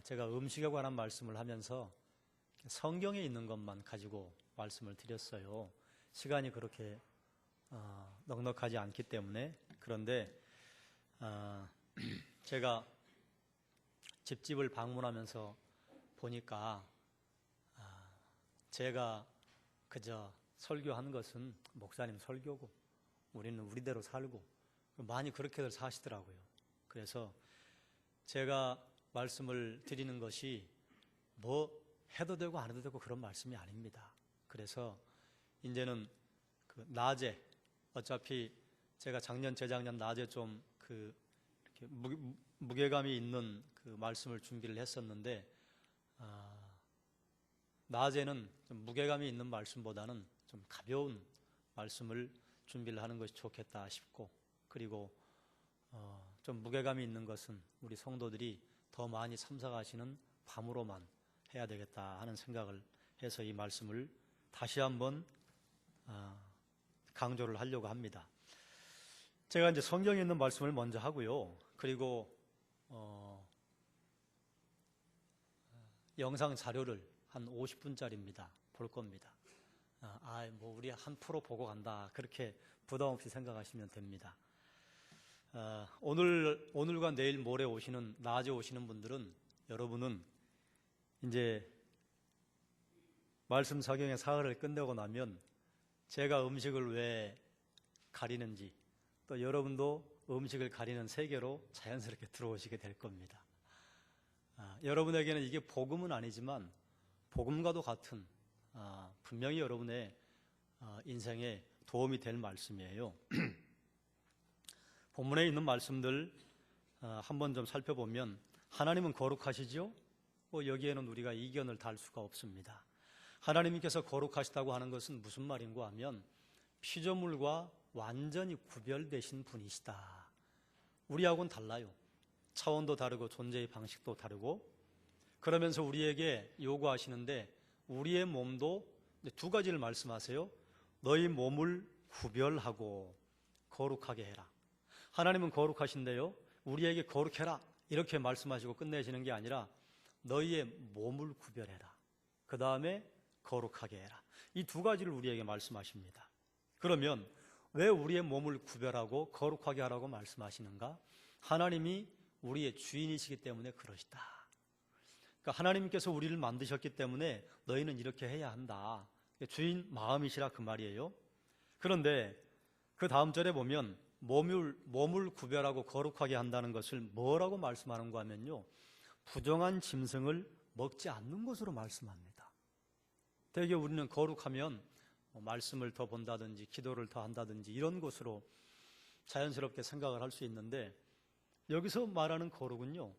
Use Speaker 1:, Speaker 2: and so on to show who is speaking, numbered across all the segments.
Speaker 1: 제가 음식에 관한 말씀을 하면서 성경에 있는 것만 가지고 말씀을 드렸어요. 시간이 그렇게 넉넉하지 않기 때문에. 그런데 제가 집집을 방문하면서 보니까 제가 그저 설교한 것은 목사님 설교고 우리는 우리대로 살고 많이 그렇게들 사시더라고요. 그래서 제가 말씀을 드리는 것이 뭐 해도 되고 안 해도 되고 그런 말씀이 아닙니다. 그래서 이제는 그 낮에 어차피 제가 작년 재작년 낮에 좀 이렇게 무게감이 있는 그 말씀을 준비를 했었는데 낮에는 좀 무게감이 있는 말씀보다는 좀 가벼운 말씀을 준비를 하는 것이 좋겠다 싶고, 그리고 좀 무게감이 있는 것은 우리 성도들이 더 많이 참석하시는 밤으로만 해야 되겠다 하는 생각을 해서 이 말씀을 다시 한번 강조를 하려고 합니다. 제가 이제 성경에 있는 말씀을 먼저 하고요. 그리고 영상 자료를 한 50분짜리입니다. 볼 겁니다. 뭐 우리 한 프로 보고 간다 그렇게 부담 없이 생각하시면 됩니다. 오늘과 내일 모레 오시는 낮에 오시는 분들은 여러분은 이제 말씀 적용의 사흘을 끝내고 나면 제가 음식을 왜 가리는지 또 여러분도 음식을 가리는 세계로 자연스럽게 들어오시게 될 겁니다. 여러분에게는 이게 복음은 아니지만 복음과도 같은 분명히 여러분의 인생에 도움이 될 말씀이에요. 본문에 있는 말씀들 한번 좀 살펴보면 하나님은 거룩하시죠? 여기에는 우리가 이견을 달 수가 없습니다. 하나님께서 거룩하시다고 하는 것은 무슨 말인가 하면 피조물과 완전히 구별되신 분이시다. 우리하고는 달라요. 차원도 다르고 존재의 방식도 다르고, 그러면서 우리에게 요구하시는데 우리의 몸도 두 가지를 말씀하세요. 너희 몸을 구별하고 거룩하게 해라. 하나님은 거룩하신데요, 우리에게 거룩해라 이렇게 말씀하시고 끝내시는 게 아니라 너희의 몸을 구별해라, 그 다음에 거룩하게 해라. 이 두 가지를 우리에게 말씀하십니다. 그러면 왜 우리의 몸을 구별하고 거룩하게 하라고 말씀하시는가? 하나님이 우리의 주인이시기 때문에 그러시다. 그러니까 하나님께서 우리를 만드셨기 때문에 너희는 이렇게 해야 한다. 주인 마음이시라 그 말이에요. 그런데 그 다음 절에 보면 몸을 구별하고 거룩하게 한다는 것을 뭐라고 말씀하는가 하면요, 부정한 짐승을 먹지 않는 것으로 말씀합니다. 대개 우리는 거룩하면 말씀을 더 본다든지 기도를 더 한다든지 이런 것으로 자연스럽게 생각을 할 수 있는데, 여기서 말하는 거룩은요,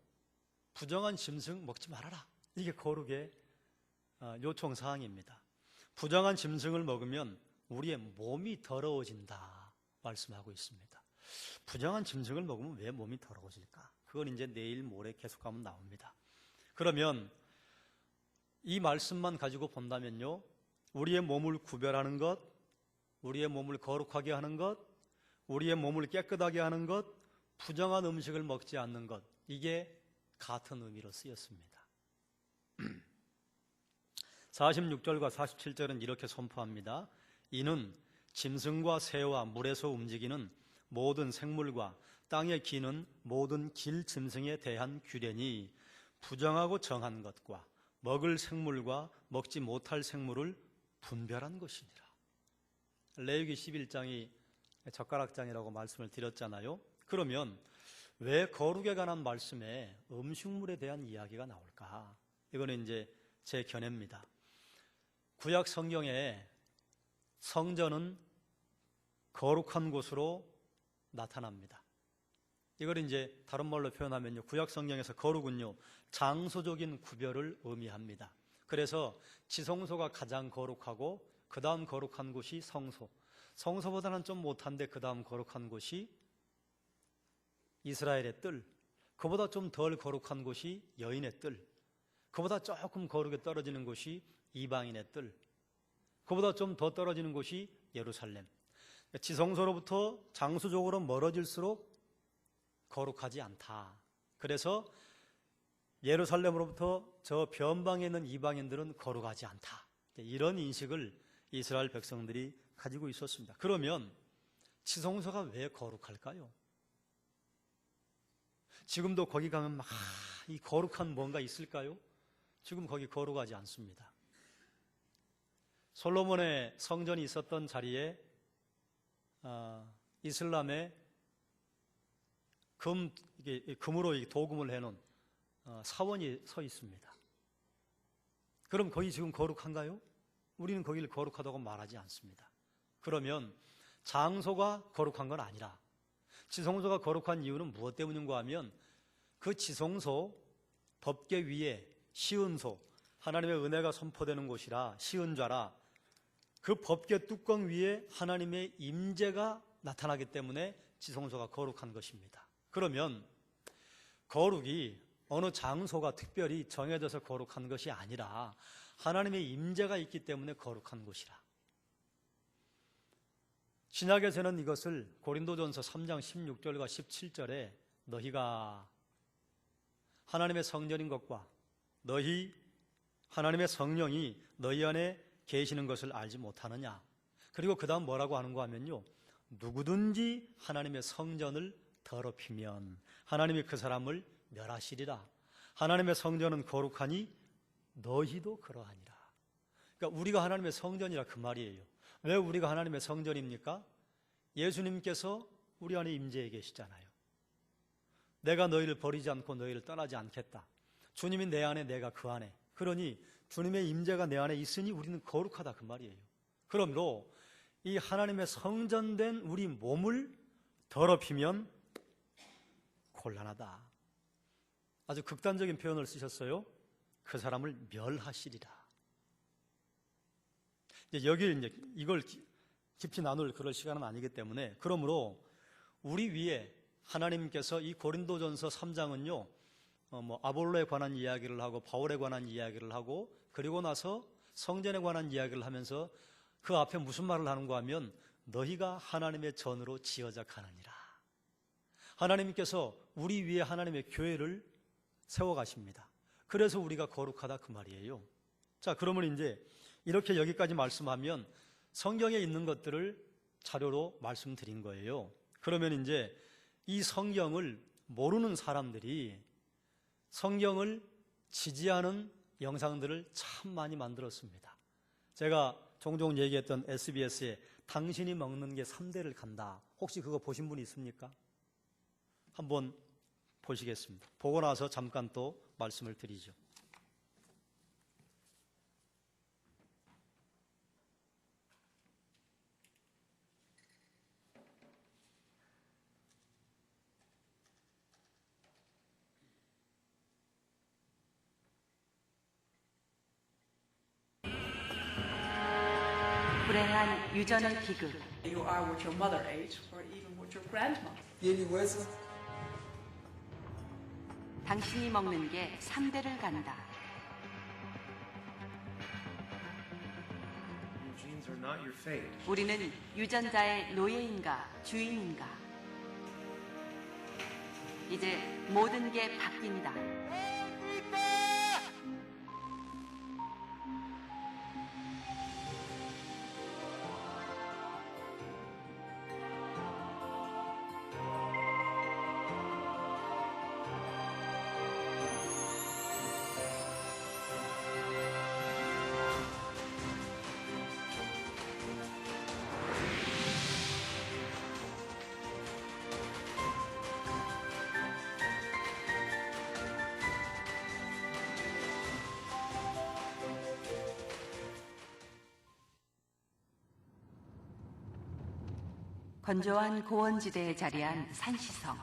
Speaker 1: 부정한 짐승 먹지 말아라, 이게 거룩의 요청사항입니다. 부정한 짐승을 먹으면 우리의 몸이 더러워진다 말씀하고 있습니다. 부정한 짐승을 먹으면 왜 몸이 더러워질까? 그건 이제 내일 모레 계속하면 나옵니다. 그러면 이 말씀만 가지고 본다면요, 우리의 몸을 구별하는 것, 우리의 몸을 거룩하게 하는 것, 우리의 몸을 깨끗하게 하는 것, 부정한 음식을 먹지 않는 것, 이게 같은 의미로 쓰였습니다. 46절과 47절은 이렇게 선포합니다. 이는 짐승과 새와 물에서 움직이는 모든 생물과 땅에 기는 모든 길 짐승에 대한 규례니 부정하고 정한 것과 먹을 생물과 먹지 못할 생물을 분별한 것이니라. 레위기 11장이 젓가락장이라고 말씀을 드렸잖아요. 그러면 왜 거룩에 관한 말씀에 음식물에 대한 이야기가 나올까? 이거는 이제 제 견해입니다. 구약 성경에 성전은 거룩한 곳으로 나타납니다. 이걸 이제 다른 말로 표현하면요, 구약 성경에서 거룩은요, 장소적인 구별을 의미합니다. 그래서 지성소가 가장 거룩하고 그 다음 거룩한 곳이 성소, 성소보다는 좀 못한데 그 다음 거룩한 곳이 이스라엘의 뜰, 그보다 좀 덜 거룩한 곳이 여인의 뜰, 그보다 조금 거룩에 떨어지는 곳이 이방인의 뜰, 그보다 좀 더 떨어지는 곳이 예루살렘. 지성소로부터 장소적으로 멀어질수록 거룩하지 않다. 그래서 예루살렘으로부터 저 변방에 있는 이방인들은 거룩하지 않다. 이런 인식을 이스라엘 백성들이 가지고 있었습니다. 그러면 지성소가 왜 거룩할까요? 지금도 거기 가면 막 이 거룩한 뭔가 있을까요? 지금 거기 거룩하지 않습니다. 솔로몬의 성전이 있었던 자리에 이슬람의 금으로 도금을 해놓은 사원이 서 있습니다. 그럼 거기 지금 거룩한가요? 우리는 거기를 거룩하다고 말하지 않습니다. 그러면 장소가 거룩한 건 아니라 지성소가 거룩한 이유는 무엇 때문인가 하면 그 지성소 법궤 위에 시은소, 하나님의 은혜가 선포되는 곳이라 시은좌라 그 법궤 뚜껑 위에 하나님의 임재가 나타나기 때문에 지성소가 거룩한 것입니다. 그러면 거룩이 어느 장소가 특별히 정해져서 거룩한 것이 아니라 하나님의 임재가 있기 때문에 거룩한 곳이라. 신약에서는 이것을 고린도전서 3장 16절과 17절에 너희가 하나님의 성전인 것과 너희 하나님의 성령이 너희 안에 계시는 것을 알지 못하느냐. 그리고 그 다음 뭐라고 하는가 하면요, 누구든지 하나님의 성전을 더럽히면 하나님이 그 사람을 멸하시리라. 하나님의 성전은 거룩하니 너희도 그러하니라. 그러니까 우리가 하나님의 성전이라 그 말이에요. 왜 우리가 하나님의 성전입니까? 예수님께서 우리 안에 임재해 계시잖아요. 내가 너희를 버리지 않고 너희를 떠나지 않겠다. 주님이 내 안에, 내가 그 안에. 그러니 주님의 임재가 내 안에 있으니 우리는 거룩하다 그 말이에요. 그러므로 이 하나님의 성전된 우리 몸을 더럽히면 곤란하다. 아주 극단적인 표현을 쓰셨어요. 그 사람을 멸하시리라. 이제 이걸 깊이 나눌 그럴 시간은 아니기 때문에, 그러므로 우리 위에 하나님께서 이 고린도전서 3장은요, 아볼로에 관한 이야기를 하고 바울에 관한 이야기를 하고 그리고 나서 성전에 관한 이야기를 하면서 그 앞에 무슨 말을 하는가 하면 너희가 하나님의 전으로 지어져 가느니라. 하나님께서 우리 위에 하나님의 교회를 세워가십니다. 그래서 우리가 거룩하다 그 말이에요. 자, 그러면 이제 이렇게 여기까지 말씀하면 성경에 있는 것들을 자료로 말씀드린 거예요. 그러면 이제 이 성경을 모르는 사람들이 성경을 지지하는 영상들을 참 많이 만들었습니다. 제가 종종 얘기했던 SBS에 당신이 먹는 게 3대를 간다. 혹시 그거 보신 분 있습니까? 한번 보시겠습니다. 보고 나서 잠깐 또 말씀을 드리죠.
Speaker 2: 불행한 유전의 비극.
Speaker 3: You are what your mother ate, or even what your grandmother.
Speaker 4: ¿Tiene hueso?
Speaker 2: 당신이 먹는 게 3대를 간다.
Speaker 5: Your genes are not your fate.
Speaker 2: 우리는 유전자의 노예인가 주인인가? 이제 모든 게 바뀝니다. 건조한 고원지대에 자리한 산시성.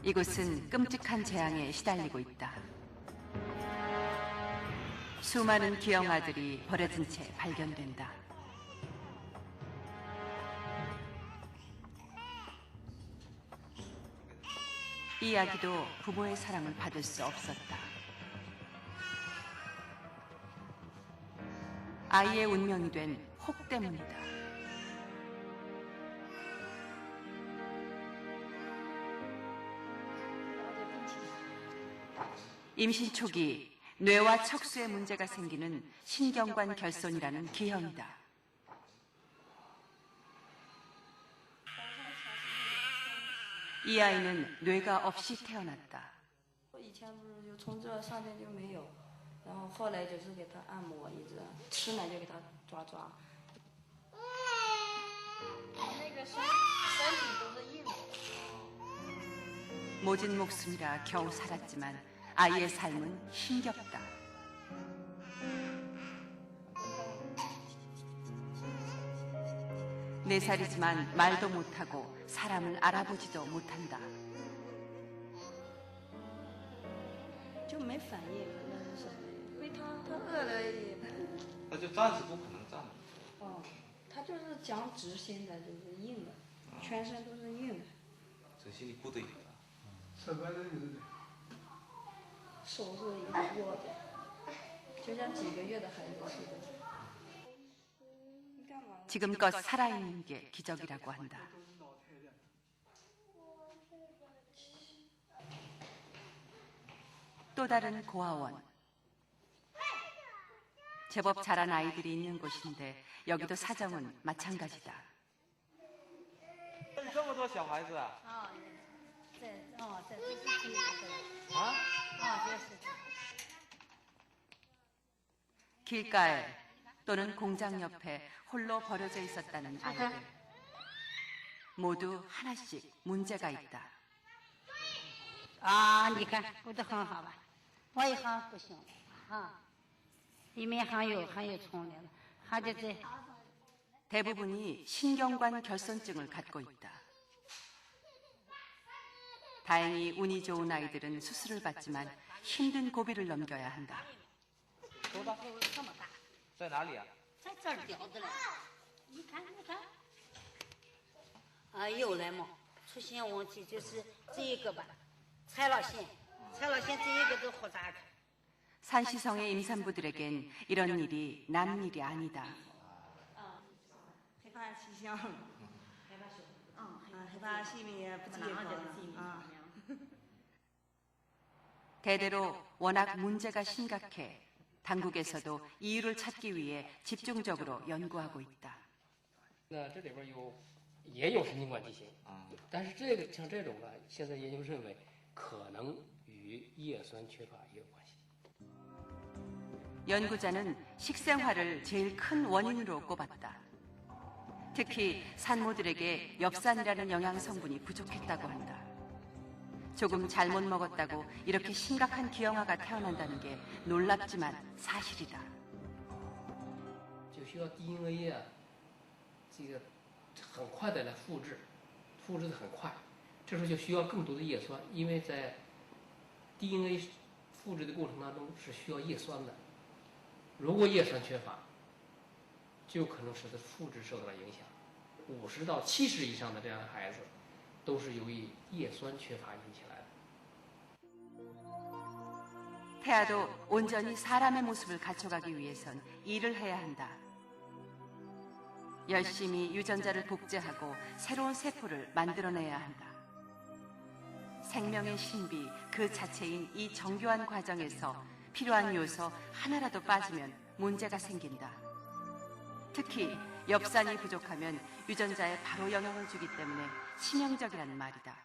Speaker 2: 이곳은 끔찍한 재앙에 시달리고 있다. 수많은 기형아들이 버려진 채 발견된다. 이 아기도 부모의 사랑을 받을 수 없었다. 아이의 운명이 된 혹 때문이다. 임신 초기 뇌와 척수에 문제가 생기는 신경관 결손이라는 기형이다. 이 아이는 뇌가 없이 태어났다.
Speaker 4: 以前不是就从这上面就没有，然后后来就是给他按摩，一直吃呢就给他抓。
Speaker 6: 那个身体都是硬的。
Speaker 2: 모진 목숨이라 겨우 살았지만 아이의 삶은 힘겹다. 네 살이지만 말도 못하고 사람을 알아보지도 못한다.
Speaker 4: 就没反应，那是什么？因为他饿了也，
Speaker 7: 那就暂时不可能站。
Speaker 4: 哦，他就是讲直，现在就是硬的，全身都是硬的，
Speaker 7: 这心里不得有了。
Speaker 4: 手是一个握的，就像几个月的孩子似的。你干嘛？
Speaker 2: 지금껏 살아있는 게 기적이라고 한다. 또 다른 고아원. 제법 자란 아이들이 있는 곳인데 여기도 사정은 마찬가지다.
Speaker 7: 这么多小孩子啊？
Speaker 6: 啊，这是第一个。
Speaker 7: 啊？
Speaker 6: 这是。
Speaker 2: 길가에 또는 공장 옆에 홀로 버려져 있었다는 아이들. 모두 하나씩 문제가 있다.
Speaker 6: 啊，你看顾得很好吧？我一行不行啊，里面还有虫的，还得这。
Speaker 2: 대부분이 신경관 결손증을 갖고 있다. 다행히 운이 좋은 아이들은 수술을 받지만 힘든 고비를 넘겨야 한다.
Speaker 7: 多大？
Speaker 6: 这么大，
Speaker 7: 在哪里啊？
Speaker 6: 在这儿叼着呢。你看，啊，有了嘛？出现问题就是这一个吧，踩了线这一个都复杂的。
Speaker 2: 산시성의 임산부들에겐 이런 일이 남 일이 아니다.
Speaker 4: 害怕气象，害怕性命不健康啊。
Speaker 2: 대대로 워낙 문제가 심각해 당국에서도 이유를 찾기 위해 집중적으로 연구하고 있다.
Speaker 8: 那这里边也有神经管畸形，但是像这种呢，现在研究认为可能与叶酸缺乏也有关系。
Speaker 2: 연구자는 식생활을 제일 큰 원인으로 꼽았다. 특히 산모들에게 엽산이라는 영양 성분이 부족했다고 한다. 조금 잘못 먹었다고 이렇게 심각한 기형아가 태어난다는 게 놀랍지만 사실이다.
Speaker 8: 就需要 DNA 啊，这个很快的来复制的很快，这时候就需要更多的叶酸，因为在 DNA 复制的过程当中是需要叶酸的。如果叶酸缺乏，就可能使得复制受到了影响。50到70以上的这样的孩子，都是由于叶酸缺乏引起来的。
Speaker 2: 태아도 온전히 사람의 모습을 갖춰가기 위해선 일을 해야 한다. 열심히 유전자를 복제하고 새로운 세포를 만들어내야 한다. 생명의 신비 그 자체인 이 정교한 과정에서 필요한 요소 하나라도 빠지면 문제가 생긴다. 특히 엽산이 부족하면 유전자에 바로 영향을 주기 때문에 치명적이라는 말이다.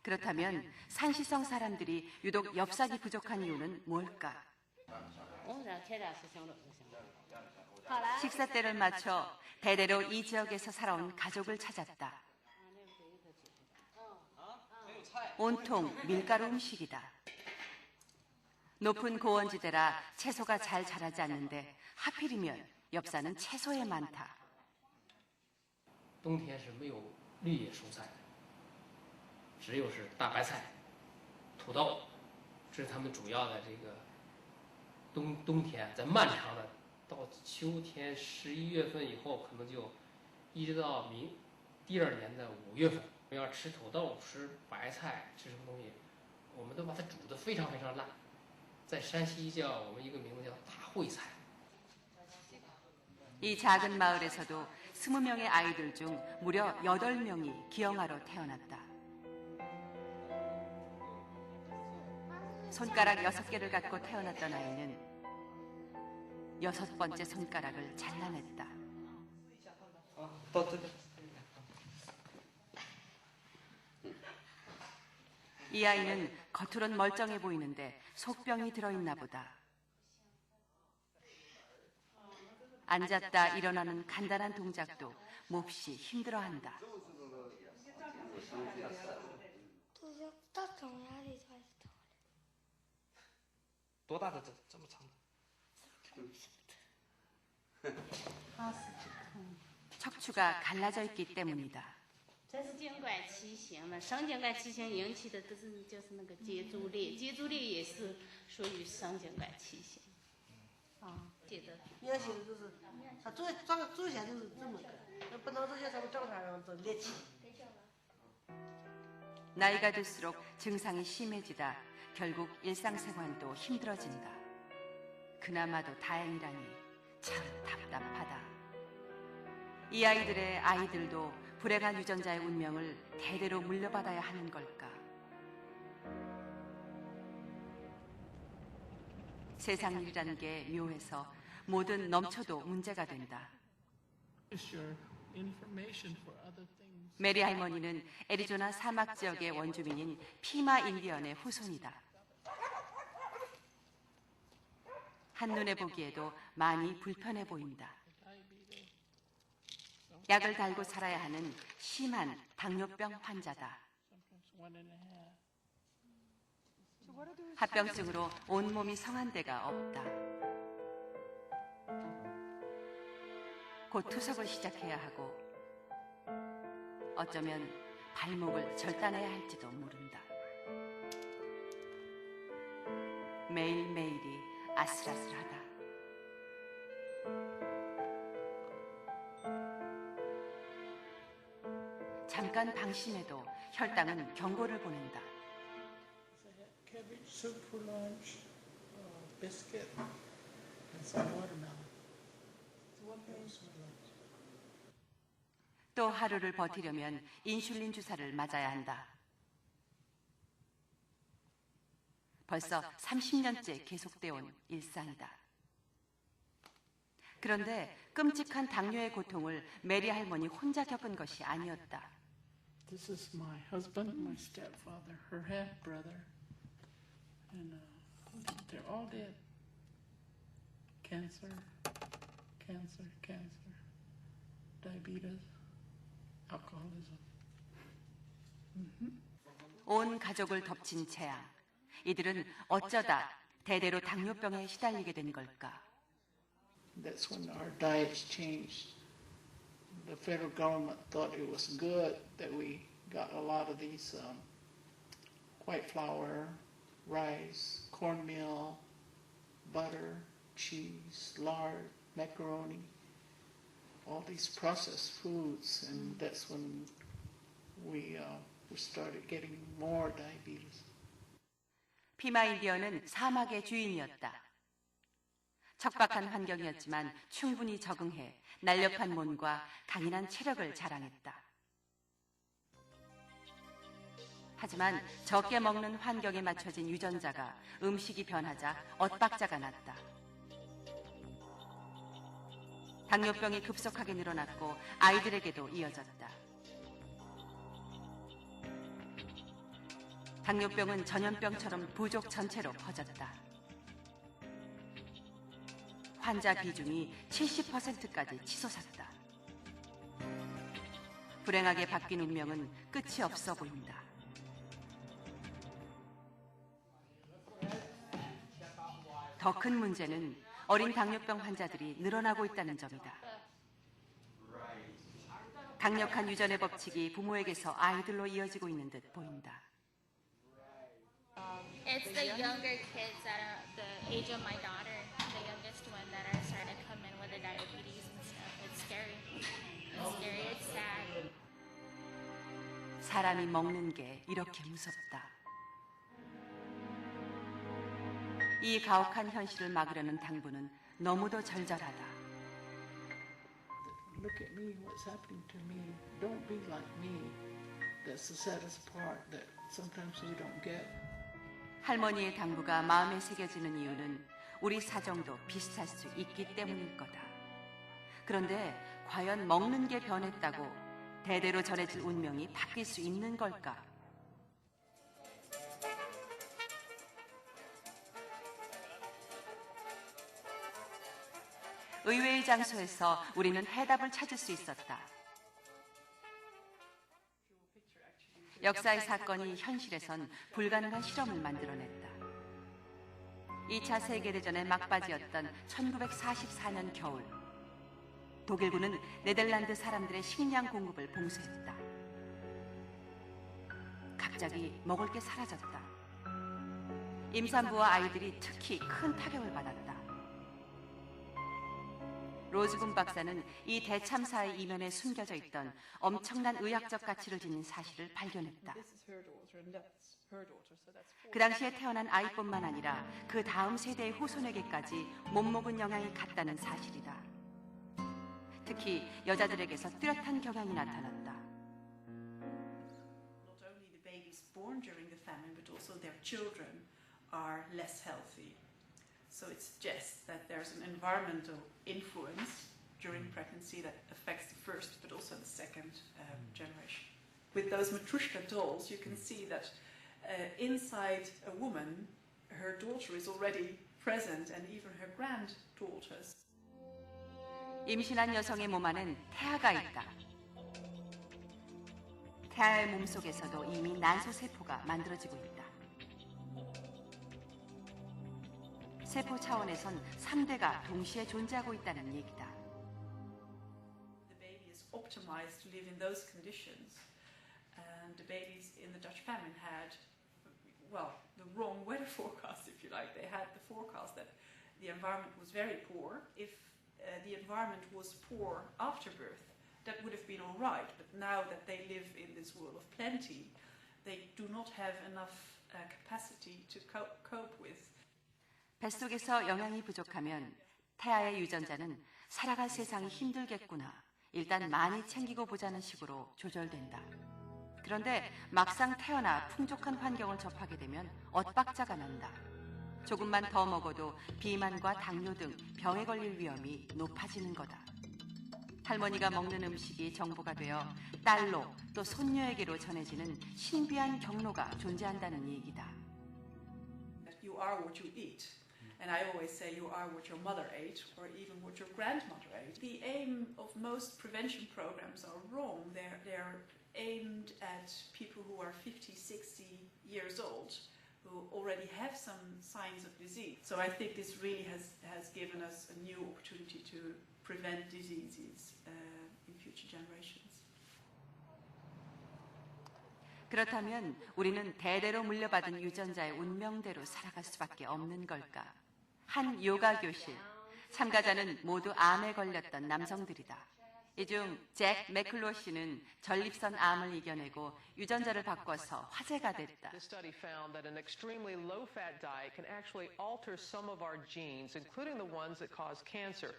Speaker 2: 그렇다면 산시성 사람들이 유독 엽산이 부족한 이유는 뭘까? 식사 때를 맞춰 대대로 이 지역에서 살아온 가족을 찾았다. 온통 밀가루 음식이다. 높은 고원지대라 채소가 잘 자라지 않는데 하필이면 엽산은 채소에 많다.
Speaker 8: 冬天是没有绿叶蔬菜的，只有是大白菜、土豆，这是他们主要的这个冬天在漫长的到秋天11月份以后，可能就一直到第二年的5月份，我们要吃土豆、吃白菜、吃什么东西，我们都把它煮得非常非常烂，在山西叫我们一个名字叫大烩菜。
Speaker 2: 이 작은 마을에서도 20명의 아이들 중 무려 8명이 기형아로 태어났다. 손가락 6개를 갖고 태어났던 아이는 6번째 손가락을 잘라냈다.
Speaker 7: 到这个。
Speaker 2: 이 아이는 겉으론 멀쩡해 보이는데 속병이 들어있나 보다. 앉았다 일어나는 간단한 동작도 몹시 힘들어한다.
Speaker 7: 多大的这么长的？
Speaker 2: 척추가 갈라져 있기 때문이다.
Speaker 6: 这是颈管畸形了，上颈管畸形引起的都是就是那个脊柱裂，脊柱裂也是属于上颈管畸形。啊，记得。
Speaker 9: 年轻的就是他走起来就是这么个，不能这些咱们正常人都练起。
Speaker 2: 나이가 들수록 증상이 심해지다 결국 일상생활도 힘들어진다. 그나마도 다행이라니 참 답답하다. 이 아이들의 아이들도 불행한 유전자의 운명을 대대로 물려받아야 하는 걸까? 세상 일이라는 게 묘해서 뭐든 넘쳐도 문제가 된다. 메리 할머니는 애리조나 사막 지역의 원주민인 피마 인디언의 후손이다. 한눈에 보기에도 많이 불편해 보인다. 약을 달고 살아야 하는 심한 당뇨병 환자다. 합병증으로 온몸이 성한 데가 없다. 곧 투석을 시작해야 하고 어쩌면 발목을 절단해야 할지도 모른다. 매일매일이 아슬아슬하다. 잠깐 방심해도 혈당은 경고를 보낸다.
Speaker 10: Cabbage soup for lunch, biscuit, and some watermelon. One meal's for lunch.
Speaker 2: 또 하루를 버티려면 인슐린 주사를 맞아야 한다. 벌써 30년째 계속돼 온 일상이다. 그런데 끔찍한 당뇨의 고통을 메리 할머니 혼자 겪은 것이 아니었다.
Speaker 10: This is my husband, my stepfather, her half brother, and they're all dead. Cancer, diabetes, alcoholism.
Speaker 2: 온 가족을 덮친 재앙. 이들은 어쩌다 대대로 당뇨병에 시달리게 된 걸까?
Speaker 10: That's when our diets changed. The federal government thought it was good that we got a lot of these white flour, rice, cornmeal, butter, cheese, lard, macaroni, all these processed foods, and that's when we started getting more diabetes.
Speaker 2: 피마 인디언은 사막의 주인이었다. 척박한 환경이었지만 충분히 적응해 날렵한 몸과 강인한 체력을 자랑했다. 하지만 적게 먹는 환경에 맞춰진 유전자가 음식이 변하자 엇박자가 났다. 당뇨병이 급속하게 늘어났고 아이들에게도 이어졌다. 당뇨병은 전염병처럼 부족 전체로 퍼졌다. 환자 비중이 70%까지 치솟았다. 불행하게 바뀐 운명은 끝이 없어 보인다. 더 큰 문제는 어린 당뇨병 환자들이 늘어나고 있다는 점이다. 강력한 유전의 법칙이 부모에게서 아이들로 이어지고 있는 듯 보인다.
Speaker 6: It's the younger kids that are the age of my daughter, the youngest one that are starting to come in with the diabetes and stuff. It's scary. It's scary. It's sad.
Speaker 2: 사람이 먹는 게 이렇게 무섭다. 이 가혹한 현실을 막으려는 당부는 너무도 절절하다.
Speaker 10: Look at me, what's happening to me. Don't be like me. That's the saddest part that sometimes we don't get.
Speaker 2: 할머니의 당부가 마음에 새겨지는 이유는 우리 사정도 비슷할 수 있기 때문일 거다. 그런데 과연 먹는 게 변했다고 대대로 전해질 운명이 바뀔 수 있는 걸까? 의외의 장소에서 우리는 해답을 찾을 수 있었다. 역사의 사건이 현실에선 불가능한 실험을 만들어냈다. 2차 세계대전의 막바지였던 1944년 겨울, 독일군은 네덜란드 사람들의 식량 공급을 봉쇄했다. 갑자기 먹을 게 사라졌다. 임산부와 아이들이 특히 큰 타격을 받았다. 로즈군 박사는 이 대참사의 이면에 숨겨져 있던 엄청난 의학적 가치를 지닌 사실을 발견했다. 그 당시에 태어난 아이뿐만 아니라 그 다음 세대의 후손에게까지 못 먹은 영향이 갔다는 사실이다. 특히 여자들에게서 뚜렷한 경향이 나타났다.
Speaker 3: Not only the babies born during the famine, but also their children are less healthy. So it suggests that there's an environmental influence during pregnancy that affects the first, but also the second generation. With those Matryoshka dolls, you can see that inside a woman, her daughter is already present, and even her granddaughters.
Speaker 2: 임신한 여성의 몸 안엔 태아가 있다. 태아의 몸 속에서도 이미 난소세포가 만들어지고 있다. 세포 차원에선 3대가 동시에 존재하고 있다는 얘기다.
Speaker 3: The baby is optimized to live in those conditions, and the babies in the Dutch famine had, well, the wrong weather forecast, if you like. They had the forecast that the environment was very poor. If the environment was poor after birth, that would have been all right. But now that they live in this world of plenty, they do not have enough capacity to cope with.
Speaker 2: 뱃속에서 영양이 부족하면 태아의 유전자는 살아갈 세상이 힘들겠구나. 일단 많이 챙기고 보자는 식으로 조절된다. 그런데 막상 태어나 풍족한 환경을 접하게 되면 엇박자가 난다. 조금만 더 먹어도 비만과 당뇨 등 병에 걸릴 위험이 높아지는 거다. 할머니가 먹는 음식이 정보가 되어 딸로 또 손녀에게로 전해지는 신비한 경로가 존재한다는 얘기다.
Speaker 3: You are what you eat. And I always say you are what your mother ate, or even what your grandmother ate. The aim of most prevention programs are wrong. They're aimed at people who are 50, 60 years old, who already have some signs of disease. So I think this really has given us a new opportunity to prevent diseases in future generations.
Speaker 2: 그렇다면 우리는 대대로 물려받은 유전자의 운명대로 살아갈 수밖에 없는 걸까? 한 요가 교실, 참가자는 모두 암에 걸렸던 남성들이다. 이 중 잭 맥클로시는 전립선 암을 이겨내고 유전자를 바꿔서 화제가 됐다.
Speaker 11: This study found that an extremely low-fat diet can actually alter some of our genes, including the ones that cause cancer.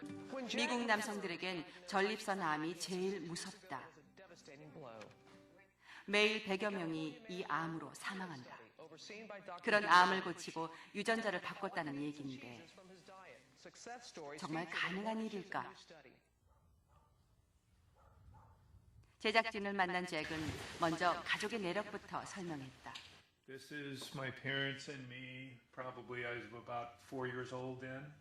Speaker 2: 미국 남성들에겐 전립선 암이 제일 무섭다. 매일 100여 명이 이 암으로 사망한다. 그런 암을 고치고 유전자를 바꿨다는 얘기인데 정말 가능한 일일까? 제작진을 만난 잭은 먼저 가족의 내력부터 설명했다.
Speaker 5: This is my parents and me. Probably I was about 4 years old then.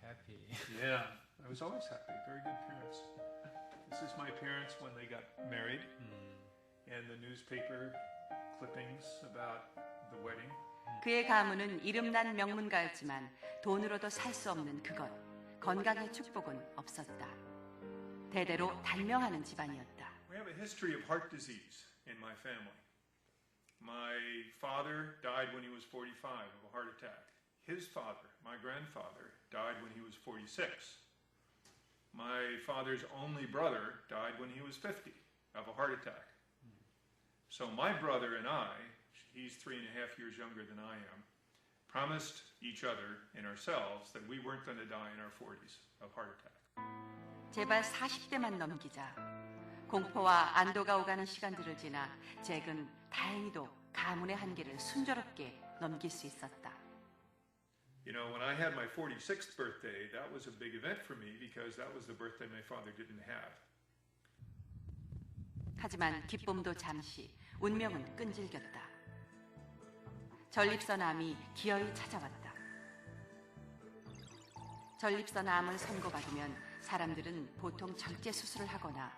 Speaker 1: Happy.
Speaker 5: Yeah, I was always happy. Very good parents. This is my parents when they got married, and the newspaper clippings about the wedding.
Speaker 2: 그의 가문은 이름난 명문가였지만 돈으로도 살 수 없는 그것, 건강의 축복은 없었다. 대대로 단명하는 집안이었다.
Speaker 5: We have a history of heart disease in my family. My father died when he was 45 of a heart attack. His father, my grandfather, died when he was 46. My father's only brother died when he was 50 of a heart attack. So my brother and I, he's 3.5 years younger than I am, promised each other and ourselves that we weren't going to die in our 40s of heart attack.
Speaker 2: 제발 40대만 넘기자. 공포와 안도가 오가는 시간들을 지나 잭은 다행히도 가문의 한계를 순조롭게 넘길 수 있었다.
Speaker 5: You know, when I had my 46th birthday, that was a big event for me because that was the birthday my father didn't have.
Speaker 2: 하지만 기쁨도 잠시, 운명은 끈질겼다. 전립선암이 기어이 찾아왔다. 전립선암을 선고받으면 사람들은 보통 절제 수술을 하거나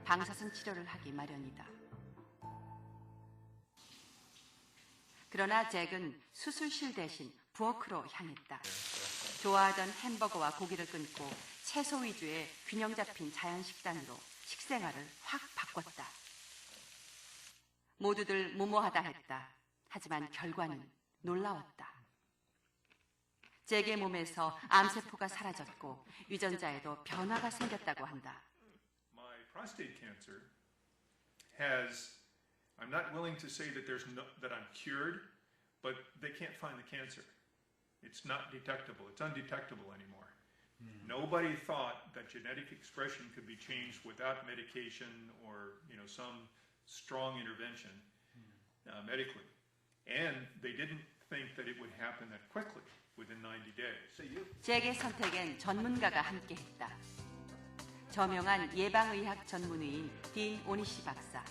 Speaker 2: 방사선 치료를 하기 마련이다. 그러나 잭은 수술실 대신 부엌으로 향했다. 좋아하던 햄버거와 고기를 끊고 채소 위주의 균형 잡힌 자연 식단으로 식생활을 확 바꿨다. 모두들 무모하다 했다. 하지만 결과는 놀라웠다. 잭의 몸에서 암세포가 사라졌고 유전자에도 변화가 생겼다고 한다.
Speaker 5: My prostate cancer has, I'm not willing to say that that I'm cured, but they can't find the cancer. It's not detectable. It's undetectable anymore. Nobody thought that genetic expression could be changed without medication or, you know, some strong intervention medically. And they didn't think that it would happen that quickly, within 90 days.
Speaker 2: 잭의 선택엔 전문가가 함께했다. 저명한 예방의학 전문의인 딘 오니시 박사.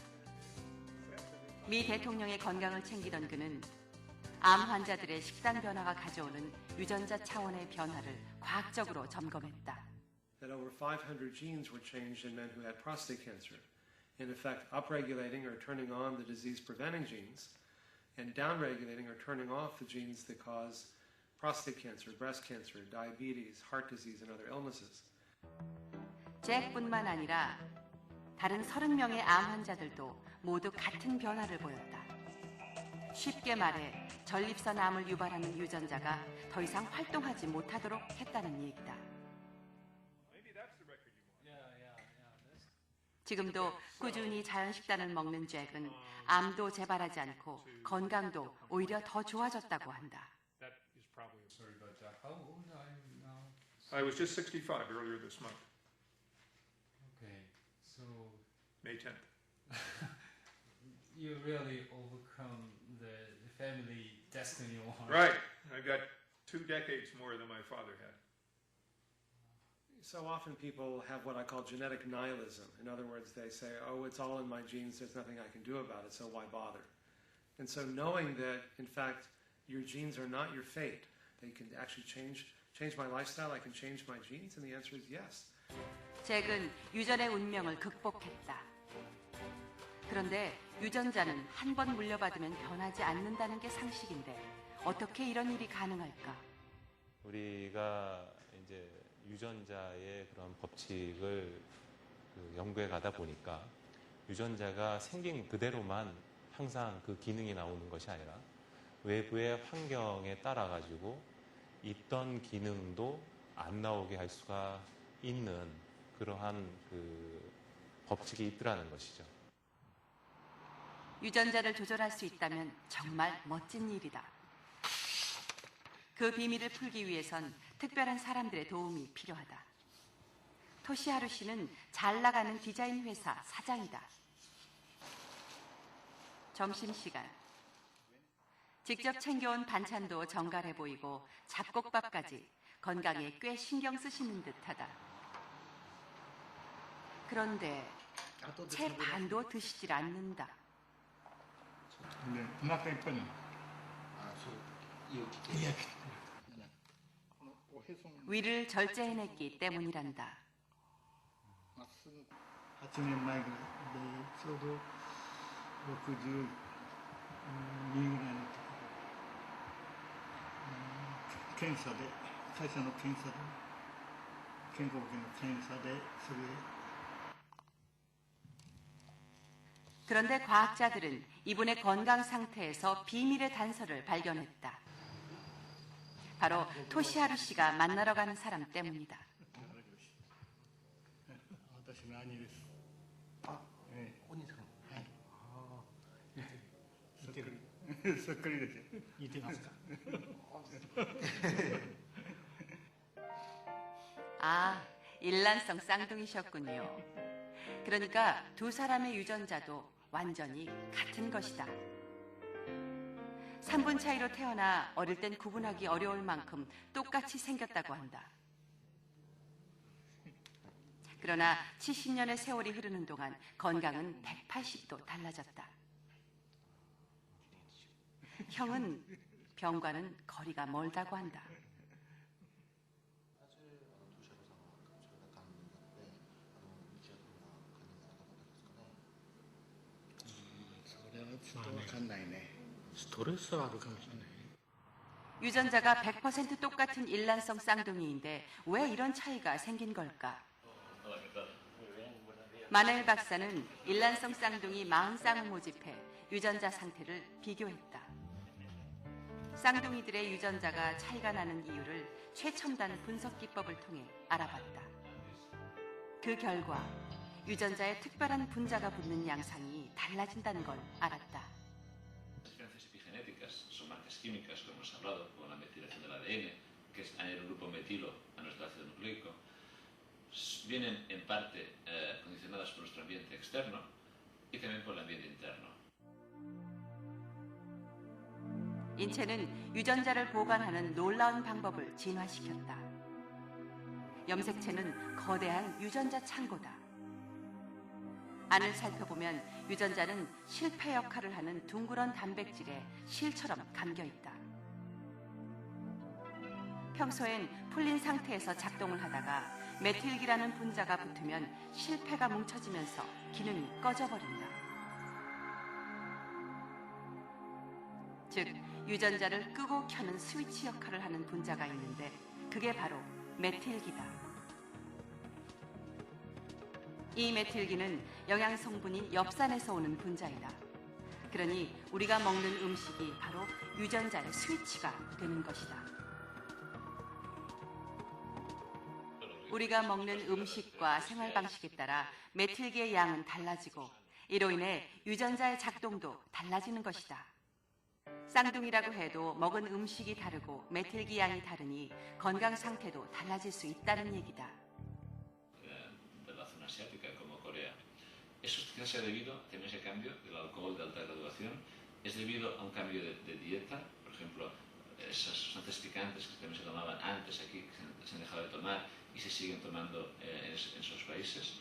Speaker 2: 미 대통령의 건강을 챙기던 그는 암 환자들의 식단 변화가 가져오는 유전자 차원의 변화를 과학적으로 점검했다.
Speaker 12: That over 500 genes were changed in men who had prostate cancer, in effect upregulating or turning on the disease-preventing genes, and downregulating or turning off the genes that cause prostate cancer, breast cancer, diabetes, heart disease, and other illnesses.
Speaker 2: 잭뿐만 아니라 다른 30명의 암 환자들도 모두 같은 변화를 보였다. 쉽게 말해 전립선 암을 유발하는 유전자가 더 이상 활동하지 못하도록 했다는 얘기다. 지금도 꾸준히 자연 식단을 먹는 잭은 암도 재발하지 않고 건강도 오히려 더 좋아졌다고 한다.
Speaker 5: I was just 65 earlier this month.
Speaker 13: Okay, so
Speaker 5: May 10th.
Speaker 13: you really overcome the family destiny one.
Speaker 5: Right. I've got 2 decades more than my father had.
Speaker 12: So often people have what I call genetic nihilism. In other words, they say, oh, it's all in my genes, there's nothing I can do about it, so why bother? And so knowing that, in fact, your genes are not your fate, they can actually change my lifestyle, I can change my genes, and the answer is yes.
Speaker 2: 잭은 유전의 운명을 극복했다. 그런데 유전자는 한 번 물려받으면 변하지 않는다는 게 상식인데 어떻게 이런 일이 가능할까?
Speaker 14: 우리가 이제 유전자의 그런 법칙을 연구해 가다 보니까 유전자가 생긴 그대로만 항상 그 기능이 나오는 것이 아니라 외부의 환경에 따라 가지고 있던 기능도 안 나오게 할 수가 있는 그러한 그 법칙이 있더라는 것이죠.
Speaker 2: 유전자를 조절할 수 있다면 정말 멋진 일이다. 그 비밀을 풀기 위해선 특별한 사람들의 도움이 필요하다. 토시하루 씨는 잘 나가는 디자인 회사 사장이다. 점심시간. 직접 챙겨온 반찬도 정갈해 보이고 잡곡밥까지 건강에 꽤 신경 쓰시는 듯하다. 그런데 채 반도 드시질 않는다.
Speaker 15: 네, 그만큼 뻔히.
Speaker 2: 위를 절제해냈기 때문이란다.
Speaker 15: 8年前ぐらいでちょうど62ぐらいの時検査で最初の検査で健康保険の検査でそれ
Speaker 2: 그런데 과학자들은 이분의 건강 상태에서 비밀의 단서를 발견했다. 바로 토시하루 씨가 만나러 가는 사람 때문이다.
Speaker 15: 私の兄です。
Speaker 7: あ、お兄さん。はい。
Speaker 15: そっくり。そっくりですよ。似てますか。
Speaker 2: 아, 일란성 쌍둥이셨군요. 그러니까 두 사람의 유전자도 완전히 같은 것이다. 3분 차이로 태어나 어릴 땐 구분하기 어려울 만큼 똑같이 생겼다고 한다. 그러나 70년의 세월이 흐르는 동안 건강은 180도 달라졌다. 형은 병과는 거리가 멀다고 한다. 유전자가 100% 똑같은 일란성 쌍둥이인데 왜 이런 차이가 생긴 걸까? 마넬 박사는 일란성 쌍둥이 40쌍을 모집해 유전자 상태를 비교했다. 쌍둥이들의 유전자가 차이가 나는 이유를 최첨단 분석 기법을 통해 알아봤다. 그 결과 유전자에 특별한 분자가 붙는 양상이 달라진다는 걸 알았다.
Speaker 16: Diferencias epigenéticas son marcas químicas, como hemos hablado, con la metilación del ADN, que es añadir un grupo metilo a nuestro ácido nucleico, vienen en parte condicionadas por nuestro ambiente externo y también por el ambiente interno.
Speaker 2: 인체는 유전자를 보관하는 놀라운 방법을 진화시켰다. 염색체는 거대한 유전자 창고다. 안을 살펴보면 유전자는 실패 역할을 하는 둥그런 단백질에 실처럼 감겨 있다. 평소엔 풀린 상태에서 작동을 하다가 메틸기라는 분자가 붙으면 실패가 뭉쳐지면서 기능이 꺼져버린다. 즉, 유전자를 끄고 켜는 스위치 역할을 하는 분자가 있는데 그게 바로 메틸기다. 이 메틸기는 영양 성분인 엽산에서 오는 분자이다. 그러니 우리가 먹는 음식이 바로 유전자의 스위치가 되는 것이다. 우리가 먹는 음식과 생활 방식에 따라 메틸기의 양은 달라지고 이로 인해 유전자의 작동도 달라지는 것이다. 쌍둥이라고 해도 먹은 음식이 다르고 메틸기 양이 다르니 건강 상태도 달라질 수 있다는 얘기다.
Speaker 16: De la zona asiática como Corea. Eso quizás sea debido, también ese cambio del alcohol de alta graduación, es debido a un cambio de dieta. Por ejemplo, esas sustancias picantes que también se tomaban antes aquí, que se han dejado de tomar y se siguen tomando en esos países.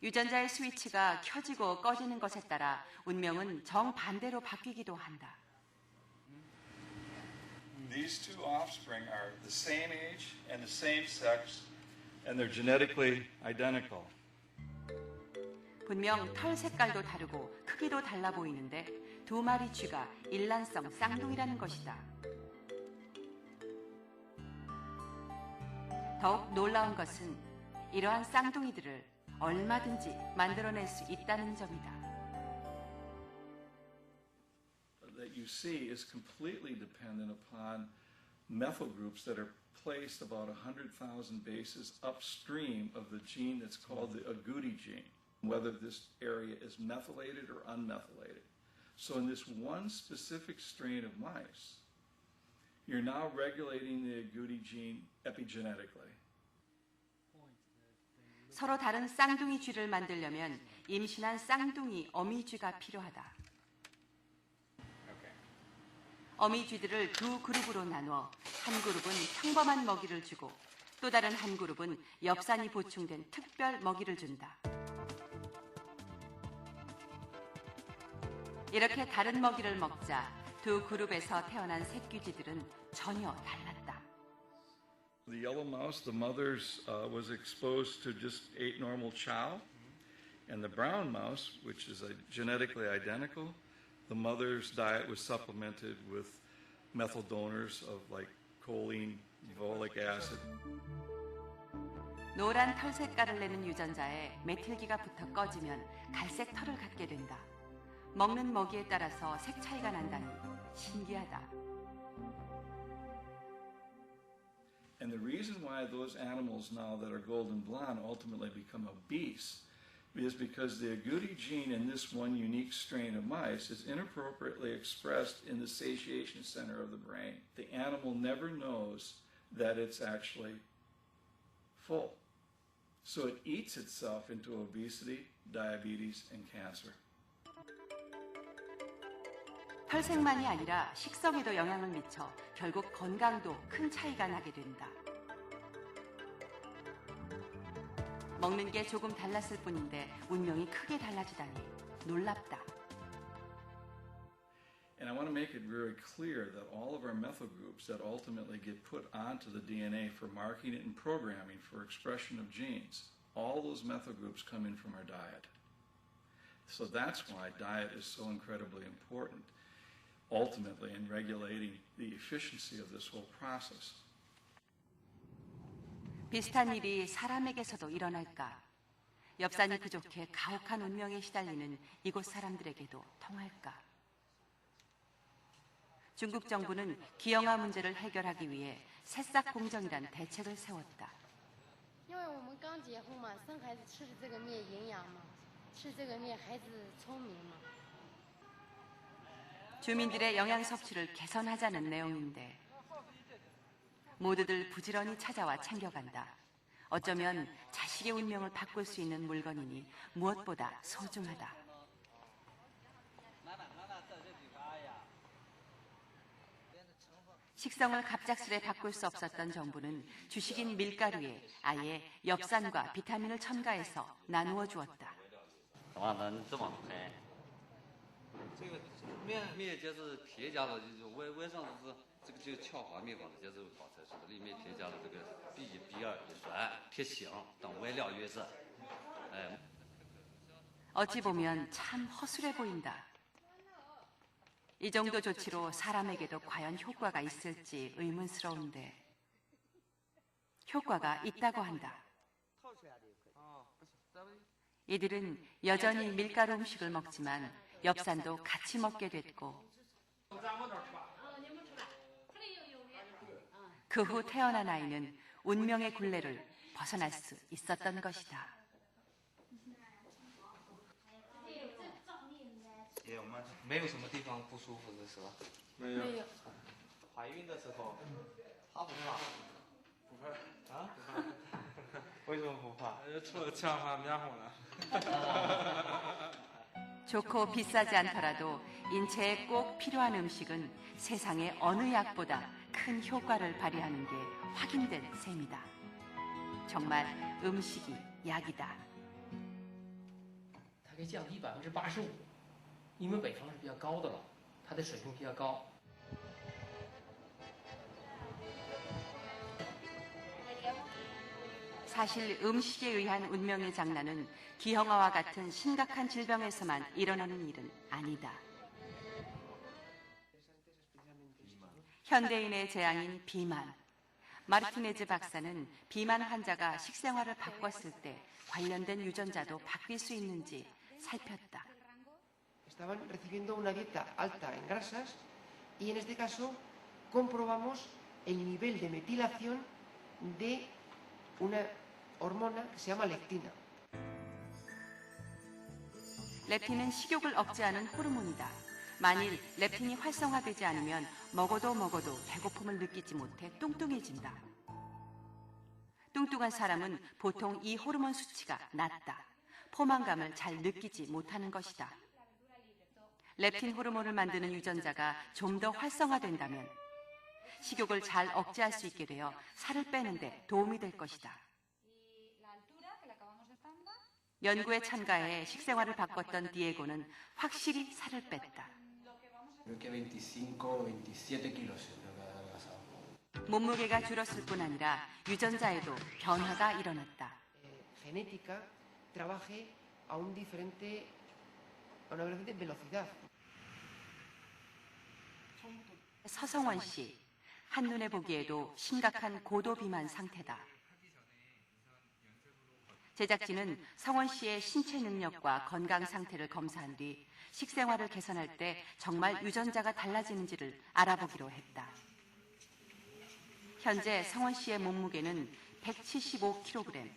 Speaker 2: 유전자의 스위치가 켜지고 꺼지는 것에 따라 운명은 정반대로 바뀌기도 한다.
Speaker 17: These two offspring are the same age and the same sex, and they're genetically identical.
Speaker 2: 분명 털 색깔도 다르고 크기도 달라 보이는데 두 마리 쥐가 일란성 쌍둥이라는 것이다. 더욱 놀라운 것은 이러한 쌍둥이들을 얼마든지 만들어낼 수 있다는 점이다.
Speaker 17: That you see is completely dependent upon methyl groups that are placed about 100,000 bases upstream of the gene that's called the agouti gene, whether this area is methylated or unmethylated. So in this one specific strain of mice, you're now regulating the agouti gene epigenetically.
Speaker 2: 서로 다른 쌍둥이 쥐를 만들려면 임신한 쌍둥이 어미쥐가 필요하다. 어미쥐들을 두 그룹으로 나누어 한 그룹은 평범한 먹이를 주고 또 다른 한 그룹은 엽산이 보충된 특별 먹이를 준다. 이렇게 다른 먹이를 먹자 두 그룹에서 태어난 새끼쥐들은 전혀 달랐다.
Speaker 17: The yellow mouse, the mother's was exposed to just ate normal chow, and the brown mouse, which is genetically identical, the mother's diet was supplemented with methyl donors of like choline, folic acid.
Speaker 2: 노란 털 색깔을 내는 유전자에 메틸기가 붙어 꺼지면 갈색 털을 갖게 된다. 먹는 먹이에 따라서 색 차이가 난다니 신기하다.
Speaker 17: And the reason why those animals now that are golden blonde ultimately become obese is because the agouti gene in this one unique strain of mice is inappropriately expressed in the satiation center of the brain. The animal never knows that it's actually full. So it eats itself into obesity, diabetes, and cancer.
Speaker 2: 혈색만이 아니라 식성에도 영향을 미쳐 결국 건강도 큰 차이가 나게 된다. 먹는 게 조금 달랐을 뿐인데 운명이 크게 달라지다니 놀랍다.
Speaker 17: And I want to make it very clear that all of our methyl groups that ultimately get put onto the DNA for marking it and programming for expression of genes, all those methyl groups come in from our diet. So that's why diet is so incredibly important, ultimately in regulating the efficiency of this whole process.
Speaker 2: 비슷한 일이 사람에게서도 일어날까? 엽산이 부족해 가혹한 운명에 시달리는 이곳 사람들에게도 통할까? 중국 정부는 기형아 문제를 해결하기 위해 새싹 공정이란 대책을 세웠다.
Speaker 18: 因为我们刚结婚嘛，生孩子吃的这个面营养嘛，吃这个面孩子聪明嘛。
Speaker 2: 주민들의 영양 섭취를 개선하자는 내용인데 모두들 부지런히 찾아와 챙겨간다. 어쩌면 자식의 운명을 바꿀 수 있는 물건이니 무엇보다 소중하다. 식성을 갑작스레 바꿀 수 없었던 정부는 주식인 밀가루에 아예 엽산과 비타민을 첨가해서 나누어 주었다.
Speaker 19: 这个面就是添加了，就是为上是这个就翘滑面粉的，就是搞成是的，里面添加了这个B2、乙酸、铁锌等微料约色。
Speaker 2: 어찌 보면 참 허술해 보인다. 이 정도 조치로 사람에게도 과연 효과가 있을지 의문스러운데 효과가 있다고 한다. 이들은 여전히 밀가루 음식을 먹지만 엽산도 같이 먹게 됐고 그 후 태어난 아이는 운명의 굴레를 벗어날 수 있었던 것이다.
Speaker 7: 姐，我们没有什么地方不舒服的是吧？
Speaker 12: 没有。
Speaker 7: 怀孕的时候，怕不怕？不怕啊？不怕。为什么不怕？出枪花面红了。
Speaker 2: 좋고 비싸지 않더라도 인체에 꼭 필요한 음식은 세상의 어느 약보다 큰 효과를 발휘하는 게 확인된 셈이다. 정말 음식이 약이다.
Speaker 8: 它可以降低85%，因为北方是比较高的了，它的水平比较高。
Speaker 2: 사실 음식에 의한 운명의 장난은 기형아와 같은 심각한 질병에서만 일어나는 일은 아니다. 현대인의 재앙인 비만. 마르티네즈 박사는 비만 환자가 식생활을 바꿨을 때 관련된 유전자도 바뀔 수 있는지 살폈다.
Speaker 20: Estaban recibiendo una dieta alta en grasas y en este caso comprobamos el nivel de metilación de una hormona que se llama leptina.
Speaker 2: 렙틴은 식욕을 억제하는 호르몬이다. 만일 렙틴이 활성화되지 않으면 먹어도 배고픔을 느끼지 못해 뚱뚱해진다. 뚱뚱한 사람은 보통 이 호르몬 수치가 낮다. 포만감을 잘 느끼지 못하는 것이다. 렙틴 호르몬을 만드는 유전자가 좀 더 활성화된다면 식욕을 잘 억제할 수 있게 되어 살을 빼는 데 도움이 될 것이다. 연구에 참가해 식생활을 바꿨던 디에고는 확실히 살을 뺐다. 몸무게가 줄었을 뿐 아니라 유전자에도 변화가 일어났다.
Speaker 20: Genética trabaje a una diferente velocidad.
Speaker 2: 서성원 씨, 한눈에 보기에도 심각한 고도 비만 상태다. 제작진은 성원 씨의 신체 능력과 건강 상태를 검사한 뒤 식생활을 개선할 때 정말 유전자가 달라지는지를 알아보기로 했다. 현재 성원 씨의 몸무게는 175kg,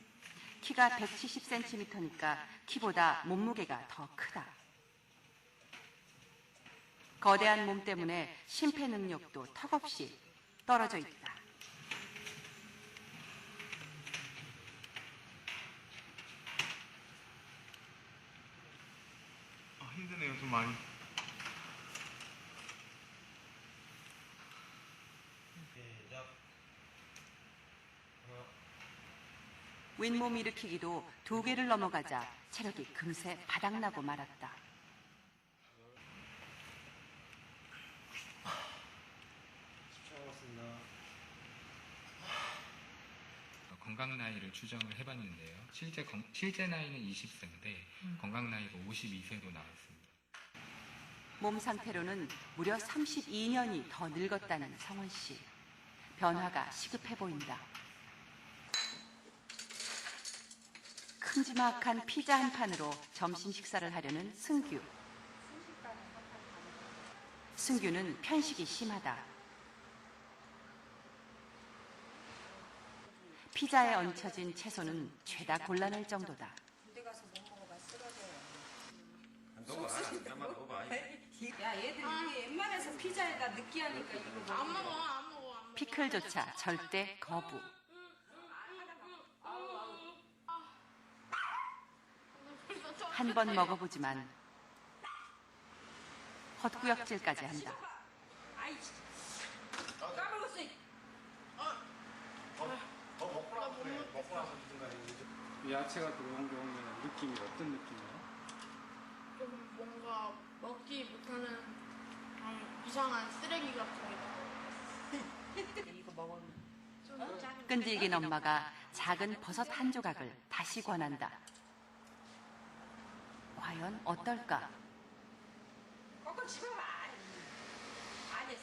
Speaker 2: 키가 170cm니까 키보다 몸무게가 더 크다. 거대한 몸 때문에 심폐 능력도 턱없이 떨어져 있다.
Speaker 7: 힘드네요, 좀 많이.
Speaker 2: 윗몸 일으키기도 2개를 넘어가자 체력이 금세 바닥나고 말았다.
Speaker 21: 건강 나이를 추정을 해봤는데요. 실제 나이는 20세인데 건강 나이가 52세로 나왔습니다.
Speaker 2: 몸 상태로는 무려 32년이 더 늙었다는 성원 씨. 변화가 시급해 보인다. 큼지막한 피자 한 판으로 점심 식사를 하려는 승규. 승규는 편식이 심하다. 피자에 얹혀진 채소는 죄다 곤란할 정도다.
Speaker 22: 군대 가서 못 먹어봐 쓰러져요.
Speaker 23: 야 얘들 이게 웬만해서 피자에다 느끼하니까 이거
Speaker 22: 안 먹어 안 먹어.
Speaker 2: 피클조차 절대 거부. 한 번 먹어보지만 헛구역질까지 한다.
Speaker 23: 아이 까먹었어.
Speaker 7: 더 먹고 그래. 먹고 나서 주든가.
Speaker 13: 야채가 들어간 경우에는 느낌이 어떤 느낌이에요?
Speaker 22: 좀 뭔가 먹지 못하는 이상한 쓰레기 같은 게
Speaker 23: 이거 먹으면
Speaker 2: 끈질긴 엄마가 작은 버섯 한 조각을 다시 권한다. 과연 어떨까?
Speaker 23: 거꾸로 집어봐. 아니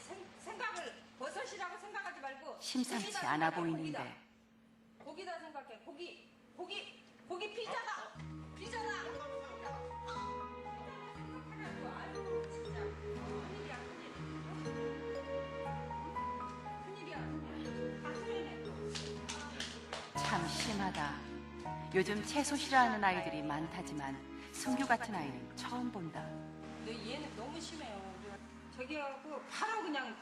Speaker 23: 생각을 버섯이라고 생각하지 말고
Speaker 2: 심상치
Speaker 23: 고기다
Speaker 2: 않아
Speaker 23: 생각해,
Speaker 2: 보이는데
Speaker 23: 고기다 생각해. 고기 피자다. 피자다. 아유 진짜 큰일이야 큰일이야. 다 소리내 또.
Speaker 2: 참 심하다. 요즘 채소 싫어하는 아이들이 많다지만 승규 같은 아이는 처음 본다.
Speaker 23: 근데 얘는 너무 심해요. 저기 해갖고 바로 그냥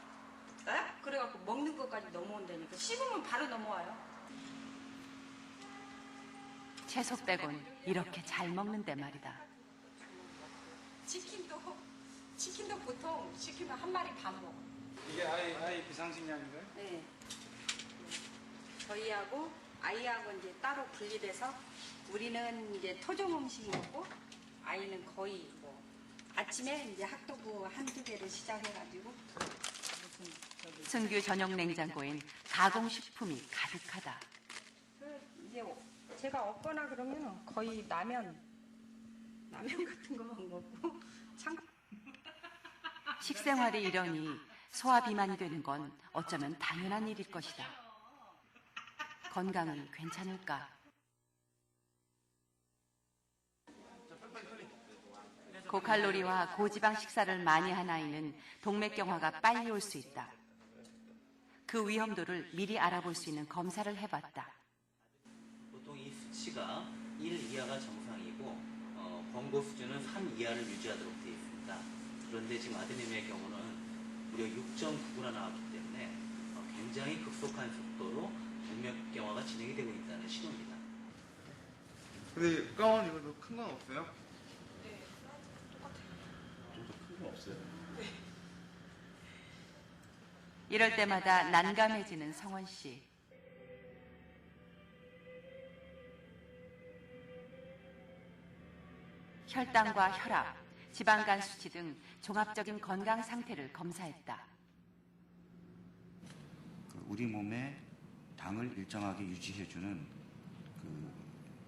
Speaker 23: 그래갖고 먹는 것까지 넘어온다니까. 씹으면 바로 넘어와요.
Speaker 2: 채소 빼곤 이렇게 잘 먹는데 말이다.
Speaker 23: 치킨도 보통 시키면 한 마리 반 먹어.
Speaker 13: 이게 아이 비상식량인가요?
Speaker 23: 네. 저희하고 아이하고 이제 따로 분리돼서 우리는 이제 토종 음식 먹고 아이는 거의 뭐 아침에 이제 핫도그 한두 개를 시작해가지고
Speaker 2: 승규 전용 냉장고엔 가공식품이 가득하다.
Speaker 23: 이제 제가 없거나 그러면 거의 라면 같은 거만 먹고
Speaker 2: 식생활이 이러니 소화 비만이 되는 건 어쩌면 당연한 일일 것이다. 건강은 괜찮을까? 고칼로리와 고지방 식사를 많이 한 아이는 동맥경화가 빨리 올 수 있다. 그 위험도를 미리 알아볼 수 있는 검사를 해봤다.
Speaker 24: 보통 이 수치가 1 이하가 정상이고 권고 수준은 3 이하를 유지하도록 되어 있습니다. 그런데 지금 아드님의 경우는 무려 6.9가 나왔기 때문에 굉장히 급속한 속도로 동맥경화가 진행이 되고 있다는 신호입니다.
Speaker 7: 근데 가운 이거 큰 건 없어요?
Speaker 2: 이럴 때마다 난감해지는 성원 씨. 혈당과 혈압, 지방간 수치 등 종합적인 건강 상태를 검사했다.
Speaker 25: 우리 몸에 당을 일정하게 유지해주는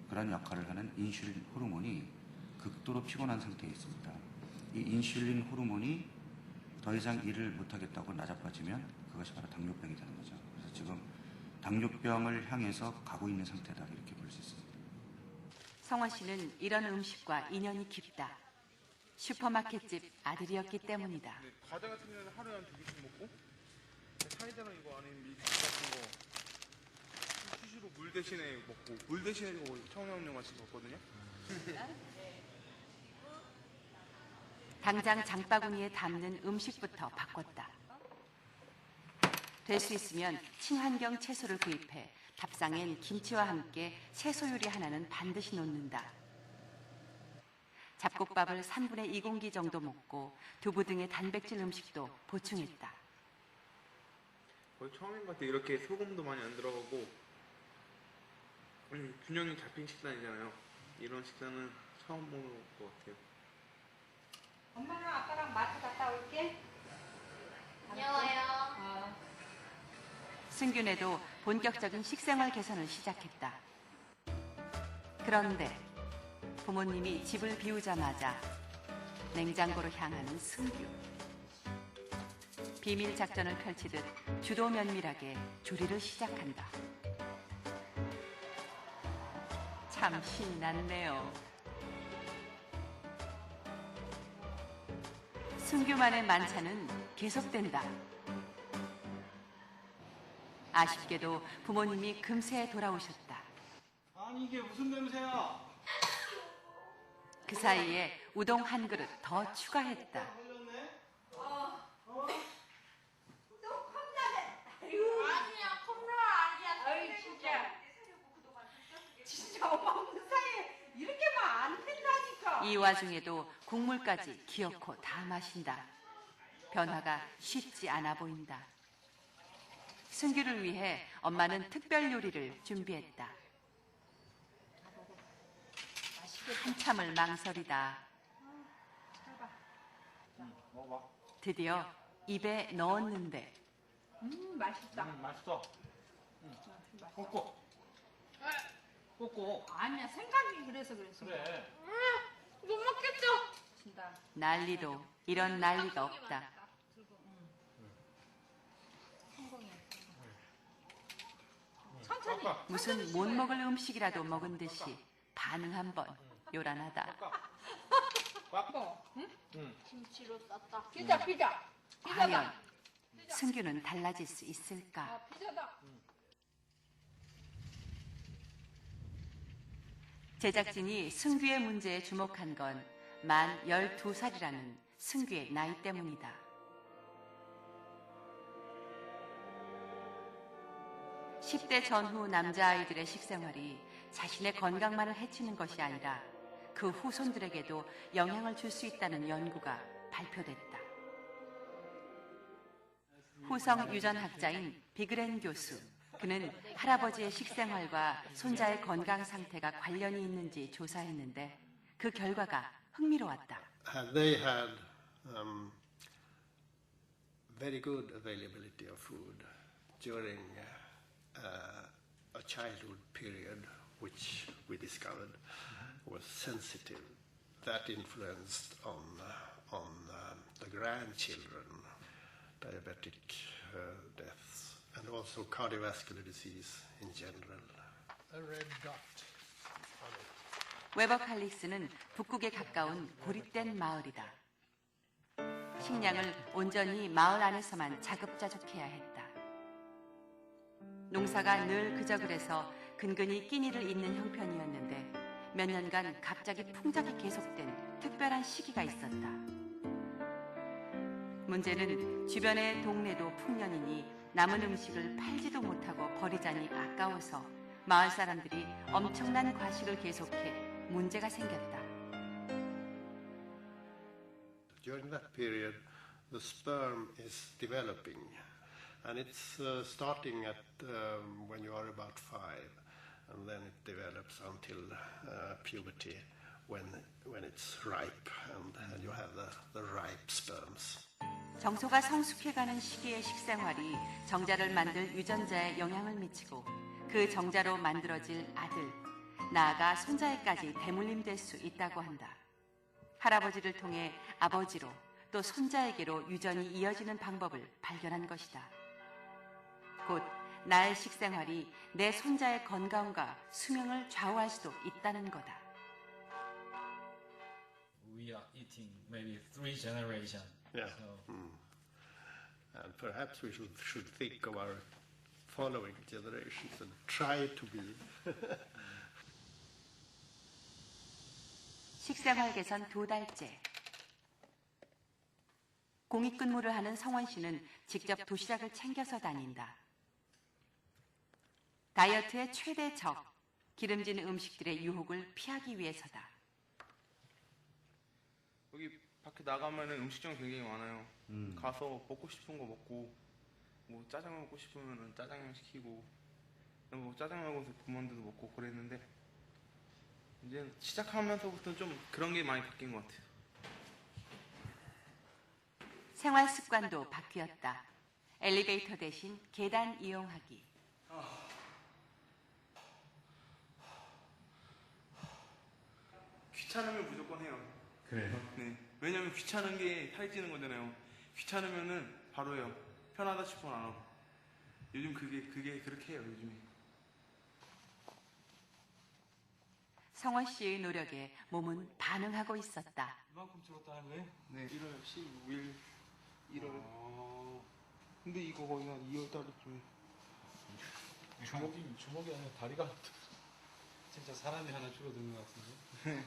Speaker 25: 그런 역할을 하는 인슐린 호르몬이 극도로 피곤한 상태에 있습니다. 이 인슐린 호르몬이 더 이상 일을 못하겠다고 낮아빠지면 그것이 바로 당뇨병이 되는 거죠. 그래서 지금 당뇨병을 향해서 가고 있는 상태다 이렇게 볼 수 있습니다.
Speaker 2: 성원 씨는 이런 음식과 인연이 깊다. 슈퍼마켓집 아들이었기 때문이다.
Speaker 7: 과자 같은 경우는 하루에 한 2개씩 먹고 사이다랑 이거 안에 밀크 같은 거 수시로 물 대신에 먹고 물 대신에 이거 청량염료 같이 먹거든요.
Speaker 2: 당장 장바구니에 담는 음식부터 바꿨다. 될 수 있으면 친환경 채소를 구입해 밥상엔 김치와 함께 채소 요리 하나는 반드시 놓는다. 잡곡밥을 3분의 2공기 정도 먹고 두부 등의 단백질 음식도 보충했다.
Speaker 7: 거의 처음인 것 같아요. 이렇게 소금도 많이 안 들어가고 균형이 잡힌 식단이잖아요. 이런 식단은 처음 먹을 것 같아요.
Speaker 23: 엄마랑 아빠랑 마트 갔다 올게.
Speaker 18: 안녕하세요.
Speaker 2: 승균에도 본격적인 식생활 개선을 시작했다. 그런데 부모님이 집을 비우자마자 냉장고로 향하는 승규. 비밀 작전을 펼치듯 주도 면밀하게 조리를 시작한다. 참 신이 났네요. 승규만의 만찬은 계속된다. 아쉽게도 부모님이 금세 돌아오셨다.
Speaker 15: 아니 이게 무슨 냄새야?
Speaker 2: 그 사이에 우동 한 그릇 더 추가했다.
Speaker 23: 아니야, 컵라 아니야. 아이 진짜 엄마 무사해. 이렇게 하면 안 된다니까.
Speaker 2: 이 와중에도 국물까지 기어코 다 마신다. 변화가 쉽지 않아 보인다. 승규를 위해 엄마는 특별 요리를 준비했다. 한참을 망설이다. 드디어 입에 넣었는데
Speaker 23: 맛있다.
Speaker 15: 맛있어. 꼬꼬. 꼬꼬.
Speaker 23: 아니야, 생각이 그래서.
Speaker 15: 그래.
Speaker 23: 못 먹겠죠? 진짜.
Speaker 2: 난리도 이런 난리가 없다.
Speaker 23: 천천히.
Speaker 2: 무슨 못 먹을 음식이라도 먹은 듯이 반응 한번 요란하다.
Speaker 23: 응? 김치로 쌌다. 피자.
Speaker 2: 과연 승규는 달라질 수 있을까?
Speaker 23: 피자다.
Speaker 2: 제작진이 승규의 문제에 주목한 건 만 12살이라는 승규의 나이 때문이다. (10대) 전후 남자아이들의 식생활이 자신의 건강만을 해치는 것이 아니라 그 후손들에게도 영향을 줄 수 있다는 연구가 발표됐다. 후성 유전학자인 비그렌 교수. 그는 할아버지의 식생활과 손자의 건강 상태가 관련이 있는지 조사했는데 그 결과가 흥미로웠다.
Speaker 3: They had very good availability of food during a childhood period, which we discovered was sensitive. That influenced on the grandchildren, diabetic deaths, and also cardiovascular disease in general.
Speaker 15: A red dot.
Speaker 2: 웨버 칼릭스는 북극에 가까운 고립된 마을이다. 식량을 온전히 마을 안에서만 자급자족해야 했다. 농사가 늘 그저 그래서 근근히 끼니를 잇는 형편이었는데 몇 년간 갑자기 풍작이 계속된 특별한 시기가 있었다. 문제는 주변의 동네도 풍년이니 남은 음식을 팔지도 못하고 버리자니 아까워서 마을 사람들이 엄청난 과식을 계속해 문제가 생겼다.
Speaker 3: During that period, the sperm is developing, and it's starting at when you are about 5, and then it develops until puberty, when it's ripe, and you have the ripe sperms.
Speaker 2: 정소가 성숙해가는 시기의 식생활이 정자를 만들 유전자에 영향을 미치고 그 정자로 만들어질 아들, 나아가 손자에까지 대물림될 수 있다고 한다. 할아버지를 통해 아버지로 또 손자에게로 유전이 이어지는 방법을 발견한 것이다. 곧 나의 식생활이 내 손자의 건강과 수명을 좌우할 수도 있다는 거다.
Speaker 13: We are eating maybe 3 generations.
Speaker 3: Yeah.
Speaker 13: So.
Speaker 3: And perhaps we should think of our following generations and try to be.
Speaker 2: 식생활 개선 2달째. 공익근무를 하는 성원 씨는 직접 도시락을 챙겨서 다닌다. 다이어트의 최대 적, 기름진 음식들의 유혹을 피하기 위해서다.
Speaker 7: 여기 밖에 나가면은 음식점 굉장히 많아요. 가서 먹고 싶은 거 먹고, 뭐 짜장면 먹고 싶으면은 짜장면 시키고, 뭐 짜장 먹어서 부모님들도 먹고 그랬는데 이제 시작하면서부터 좀 그런 게 많이 바뀐 것 같아요.
Speaker 2: 생활 습관도 바뀌었다. 엘리베이터 대신 계단 이용하기.
Speaker 7: 귀찮으면 무조건 해요.
Speaker 14: 그래요?
Speaker 7: 네. 왜냐면 귀찮은 게 살이 찌는 거잖아요. 귀찮으면은 바로 해요. 편하다 싶으면 안 하고. 요즘 그게 그렇게 해요, 요즘에.
Speaker 2: 성원 씨의 노력에 몸은 반응하고 있었다.
Speaker 13: 이만큼 줄었다는 거예요?
Speaker 7: 네. 1월 15일, 1월. 근데 이거 거의 한 2월 달쯤에.
Speaker 13: 주먹이 아니라 다리가 진짜 사람이 하나 줄어드는 것 같은데.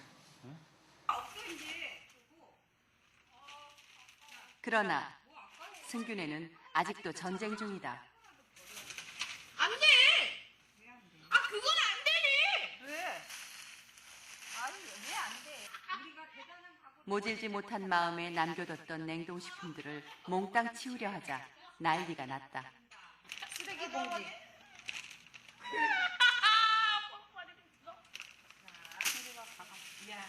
Speaker 2: 그러나 승균에는 아직도 전쟁 중이다.
Speaker 22: 안 돼! 아, 그건 안 되니! 왜? 아니, 왜 안 돼? 우리가 대단한 각오를
Speaker 2: 모질지 못한 마음에 남겨뒀던 냉동식품들을 몽땅 치우려 하자 난리가 났다.
Speaker 22: 쓰레기 봉지. 야,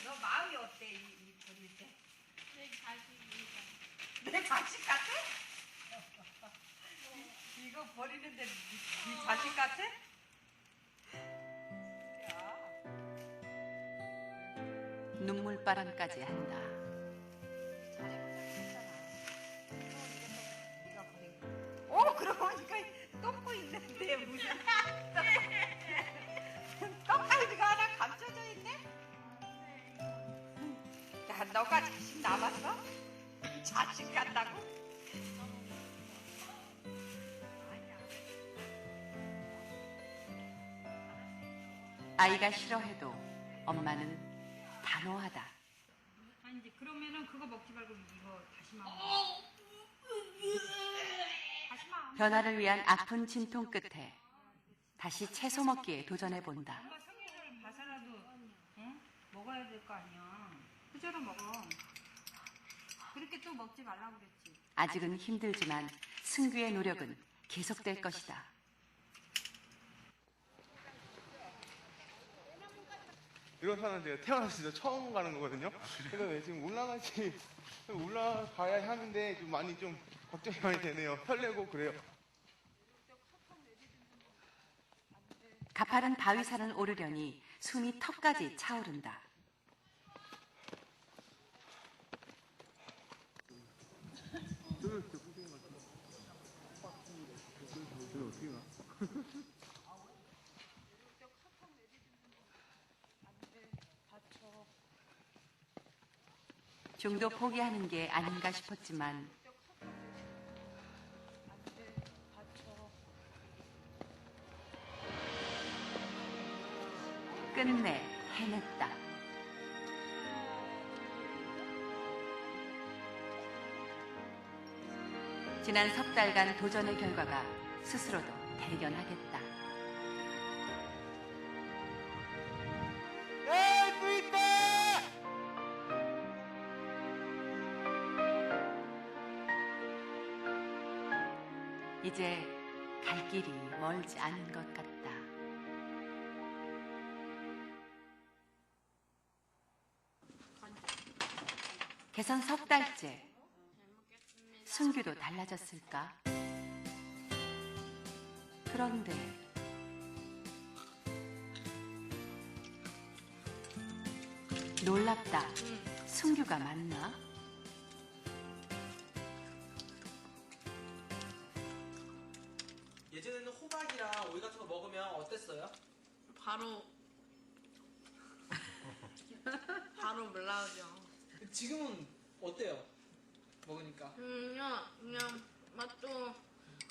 Speaker 22: 너 마음이 어때, 이 버릴 때? 내 자식 같아? 이거 버리는데 네 자식 같아?
Speaker 2: 눈물바람까지 한다.
Speaker 22: 그러고 보니까 똥꼬 있는데 무슨 똥갈비가 하나 감춰져 있네? 야, 너가 자식 남았어? 자식 같다고?
Speaker 2: 아이가 싫어해도 엄마는 단호하다.
Speaker 22: 아니 이제 그러면은 그거 먹지 말고 이거 다시마 먹어. 다시마.
Speaker 2: 변화를 위한 아픈 진통 끝에 다시 채소 먹기에 도전해본다.
Speaker 22: 엄마 성의를 봐서라도 응? 먹어야 될 거 아니야. 그대로 먹어. 그렇게 또 먹지 말라고 그랬지.
Speaker 2: 아직은 힘들지만 승규의 노력은 계속될 것이다.
Speaker 7: 이런 산은 제가 태어나서 진짜 처음 가는 거거든요. 그래서 네, 지금 올라가야 하는데 좀 많이 좀 걱정이 많이 되네요. 설레고 그래요.
Speaker 2: 가파른 바위산을 오르려니 숨이 턱까지 차오른다. 중도 포기하는 게 아닌가 싶었지만 끝내 해냈다. 지난 석 달간 도전의 결과가 스스로도 대견하겠다. 이제 갈 길이 멀지 않은 것 같다. 개선 석 달째. 승규도 달라졌을까? 그런데 놀랍다. 승규가 맞나?
Speaker 4: 예전에는 호박이랑 오이 같은 거 먹으면 어땠어요?
Speaker 22: 바로 올라오죠.
Speaker 4: 지금은 어때요? 먹으니까?
Speaker 22: 그냥 맛도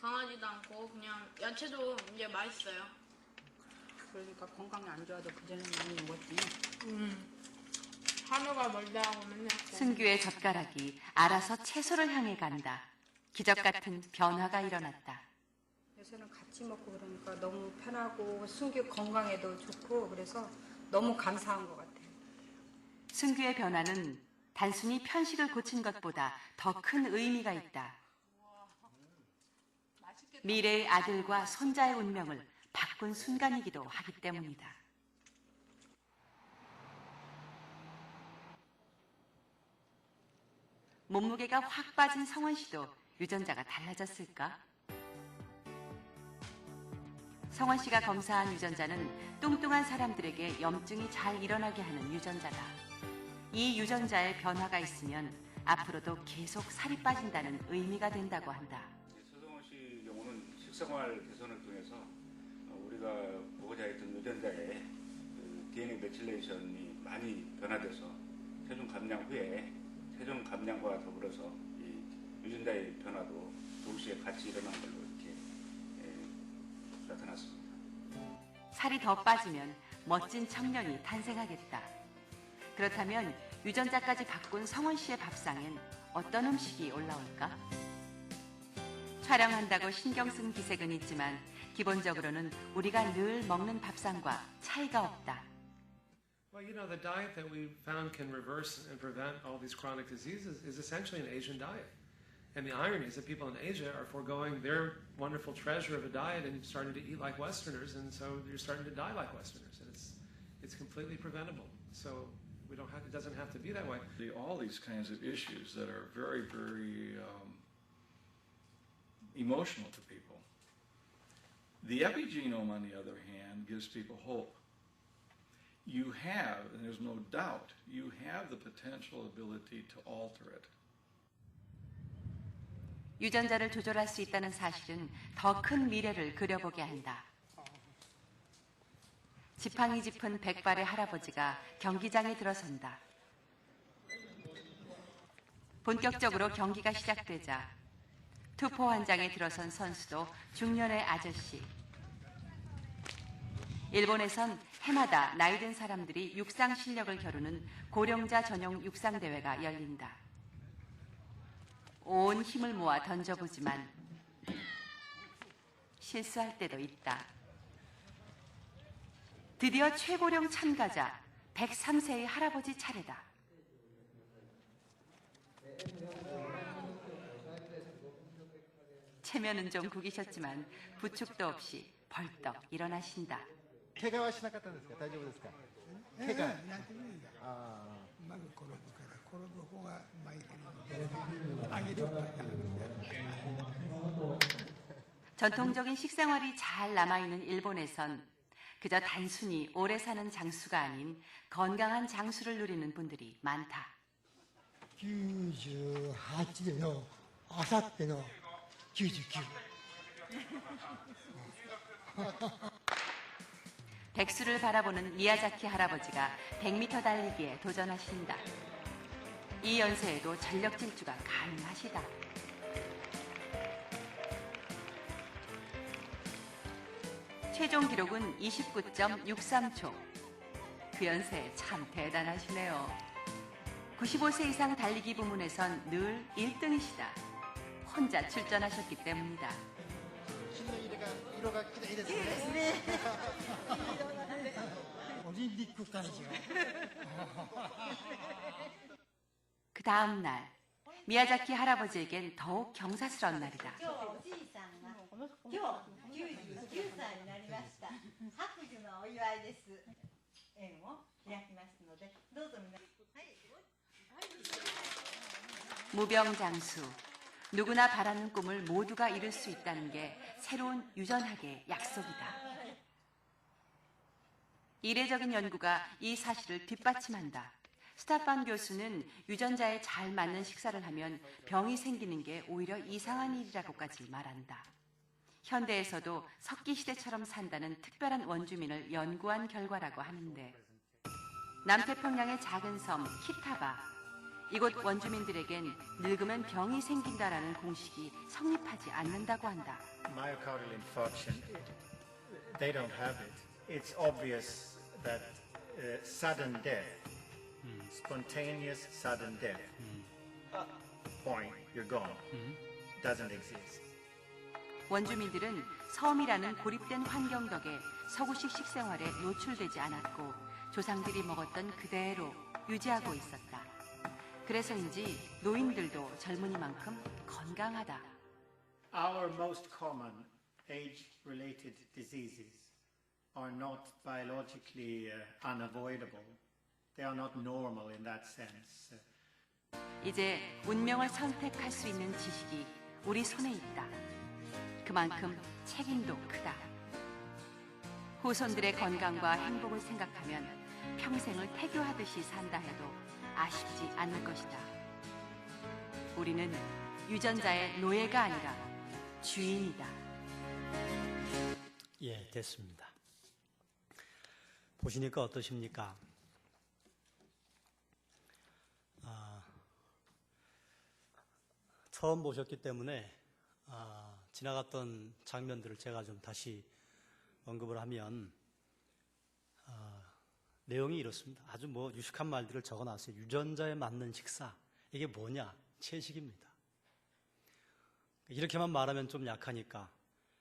Speaker 22: 강하지도 않고 그냥 야채도 이제 맛있어요.
Speaker 23: 그러니까 건강이 안 좋아도 그전에 많이 먹었지.
Speaker 22: 한우가 멀다고 맨날.
Speaker 2: 승규의 젓가락이 알아서 채소를 향해 간다. 기적 같은 변화가 일어났다.
Speaker 23: 요새는 같이 먹고 그러니까 너무 편하고 승규 건강에도 좋고 그래서 너무 감사한 것 같아요.
Speaker 2: 승규의 변화는 단순히 편식을 고친 것보다 더 큰 의미가 있다.
Speaker 22: 맛있게
Speaker 2: 미래의 아들과 손자의 운명을 바꾼 순간이기도 하기 때문이다. 몸무게가 확 빠진 성원 씨도 유전자가 달라졌을까? 성원 씨가 검사한 유전자는 뚱뚱한 사람들에게 염증이 잘 일어나게 하는 유전자다. 이 유전자에 변화가 있으면 앞으로도 계속 살이 빠진다는 의미가 된다고 한다.
Speaker 1: 서성원 씨 경우는 식생활 개선을 통해서 우리가 보고자 했던 유전자의 DNA 메틸레이션이 많이 변화돼서 체중 감량 후에 체중 감량과 더불어서 이 유전자의 변화도 동시에 같이 일어난 걸로 이렇게 나타났습니다.
Speaker 2: 살이 더 빠지면 멋진 청년이 탄생하겠다. 그렇다면 유전자까지 바꾼 성원 씨의 밥상엔 어떤 음식이 올라올까? 촬영한다고 신경 쓴 기색은 있지만 기본적으로는 우리가 늘 먹는 밥상과 차이가 없다.
Speaker 12: Well, you know, the diet that we found can reverse and prevent all these chronic diseases is essentially an Asian diet. And the irony is that people in Asia are foregoing their wonderful treasure of a diet and starting to eat like Westerners, and so you're starting to die like Westerners. And it's completely preventable. So we don't have, it doesn't have to be that way.
Speaker 17: All these kinds of issues that are very, very emotional to people. The epigenome, on the other hand, gives people hope. You have, and there's no doubt, you have the potential ability to alter it.
Speaker 2: 유전자를 조절할 수 있다는 사실은 더 큰 미래를 그려보게 한다. 지팡이 짚은 백발의 할아버지가 경기장에 들어선다. 본격적으로 경기가 시작되자 투포 한 장에 들어선 선수도 중년의 아저씨. 일본에선 해마다 나이든 사람들이 육상 실력을 겨루는 고령자 전용 육상 대회가 열린다. 온 힘을 모아 던져보지만 실수할 때도 있다. 드디어 최고령 참가자 103세의 할아버지 차례다. 체면은 좀 구기셨지만 부축도 없이 벌떡 일어나신다.
Speaker 6: 怪我はしなかったんですか？大丈夫ですか？怪我。
Speaker 15: まず転ぶから転ぶ方が前に上げる。
Speaker 2: 전통적인 식생활이 잘 남아있는 일본에선 그저 단순히 오래 사는 장수가 아닌 건강한 장수를 누리는 분들이 많다.
Speaker 15: 98のあさっての99。
Speaker 2: 백수를 바라보는 미야자키 할아버지가 100m 달리기에 도전하신다. 이 연세에도 전력 질주가 가능하시다. 최종 기록은 29.63초. 그 연세에 참 대단하시네요. 95세 이상 달리기 부문에선 늘 1등이시다. 혼자 출전하셨기 때문이다. 그 다음 날 미야자키 할아버지에겐 더욱 경사스러운 날이다. 무병장수. 누구나 바라는 꿈을 모두가 이룰 수 있다는 게 새로운 유전학의 약속이다. 이례적인 연구가 이 사실을 뒷받침한다. 스타판 교수는 유전자에 잘 맞는 식사를 하면 병이 생기는 게 오히려 이상한 일이라고까지 말한다. 현대에서도 석기시대처럼 산다는 특별한 원주민을 연구한 결과라고 하는데, 남태평양의 작은 섬 키타바. 이곳 원주민들에겐 늙으면 병이 생긴다라는 공식이 성립하지 않는다고 한다.
Speaker 6: Myocardial infarction, they don't have it. It's obvious that sudden death, spontaneous sudden death, point, you're gone, doesn't exist.
Speaker 2: 원주민들은 섬이라는 고립된 환경 덕에 서구식 식생활에 노출되지 않았고 조상들이 먹었던 그대로 유지하고 있었다. 그래서인지 노인들도 젊은이만큼 건강하다.
Speaker 6: Our most common
Speaker 15: age-related diseases are not biologically unavoidable. They are not normal in that sense.
Speaker 2: 이제 운명을 선택할 수 있는 지식이 우리 손에 있다. 그만큼 책임도 크다. 후손들의 건강과 행복을 생각하면 평생을 태교하듯이 산다 해도 아쉽지 않을 것이다. 우리는 유전자의 노예가 아니라 주인이다.
Speaker 5: 예, 됐습니다. 보시니까 어떠십니까? 처음 보셨기 때문에 지나갔던 장면들을 제가 좀 다시 언급을 하면 내용이 이렇습니다. 아주 유식한 말들을 적어놨어요. 유전자에 맞는 식사. 이게 뭐냐? 채식입니다. 이렇게만 말하면 좀 약하니까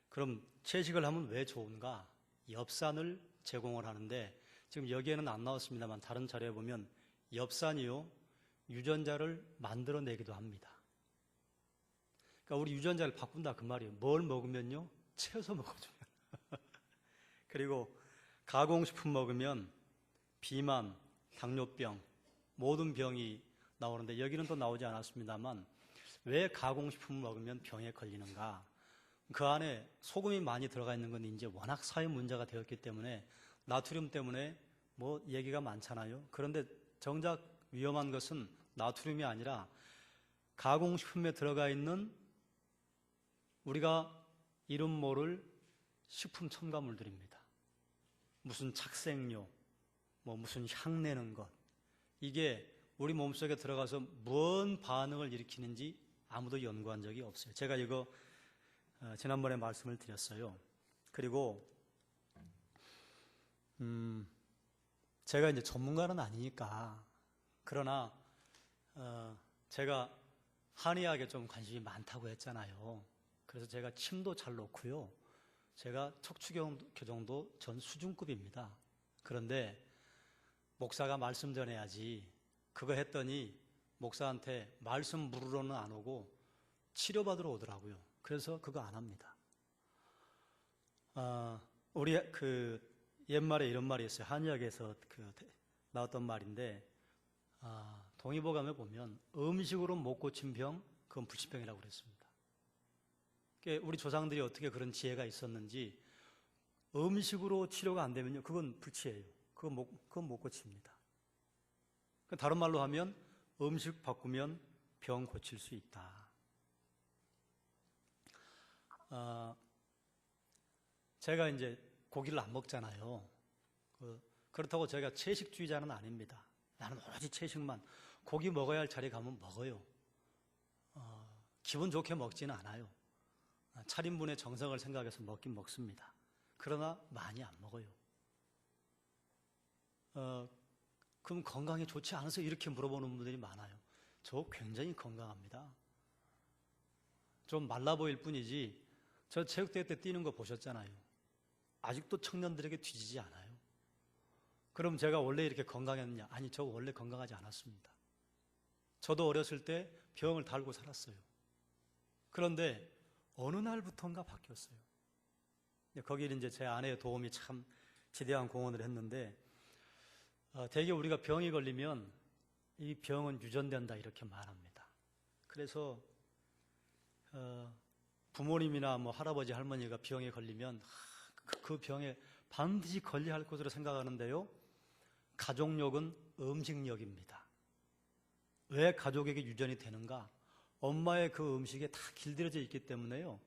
Speaker 5: 그럼 채식을 하면 왜 좋은가? 엽산을 제공을 하는데 지금 여기에는 안 나왔습니다만 다른 자료에 보면 엽산이요 유전자를 만들어내기도 합니다. 그러니까 우리 유전자를 바꾼다 그 말이에요. 뭘 먹으면요? 채소 먹어주면. 그리고 가공식품 먹으면 비만, 당뇨병, 모든 병이 나오는데 여기는 또 나오지 않았습니다만 왜 가공식품을 먹으면 병에 걸리는가? 그 안에 소금이 많이 들어가 있는 건 이제 워낙 사회 문제가 되었기 때문에 나트륨 때문에 얘기가 많잖아요. 그런데 정작 위험한 것은 나트륨이 아니라 가공식품에 들어가 있는 우리가 이름 모를 식품 첨가물들입니다. 무슨 착색료, 무슨 향내는 것. 이게 우리 몸속에 들어가서 뭔 반응을 일으키는지 아무도 연구한 적이 없어요. 제가 이거 지난번에 말씀을 드렸어요. 그리고 제가 이제 전문가는 아니니까 그러나 제가 한의학에 좀 관심이 많다고 했잖아요. 그래서 제가 침도 잘 놓고요. 제가 척추교정도 전 수준급입니다. 그런데 목사가 말씀 전해야지 그거 했더니 목사한테 말씀 물으러는 안 오고 치료받으러 오더라고요. 그래서 그거 안 합니다. 우리 옛말에 이런 말이 있어요. 한의학에서 나왔던 말인데 동의보감에 보면 음식으로 못 고친 병 그건 불치병이라고 그랬습니다. 우리 조상들이 어떻게 그런 지혜가 있었는지 음식으로 치료가 안 되면요 그건 불치예요. 그건 못 고칩니다. 다른 말로 하면 음식 바꾸면 병 고칠 수 있다. 제가 이제 고기를 안 먹잖아요. 그렇다고 제가 채식주의자는 아닙니다. 나는 오로지 채식만. 고기 먹어야 할 자리 가면 먹어요. 기분 좋게 먹지는 않아요. 차림분의 정성을 생각해서 먹긴 먹습니다. 그러나 많이 안 먹어요. 그럼 건강에 좋지 않아서 이렇게 물어보는 분들이 많아요. 저 굉장히 건강합니다. 좀 말라 보일 뿐이지 저 체육대회 때 뛰는 거 보셨잖아요. 아직도 청년들에게 뒤지지 않아요. 그럼 제가 원래 이렇게 건강했느냐? 아니, 저 원래 건강하지 않았습니다. 저도 어렸을 때 병을 달고 살았어요. 그런데 어느 날부터인가 바뀌었어요. 거기를 이제 제 아내의 도움이 참 지대한 공헌을 했는데 대개 우리가 병이 걸리면 이 병은 유전된다 이렇게 말합니다. 그래서 부모님이나 할아버지 할머니가 병에 걸리면 그 병에 반드시 걸려야 할 것으로 생각하는데요. 가족력은 음식력입니다. 왜 가족에게 유전이 되는가? 엄마의 그 음식에 다 길들여져 있기 때문에요.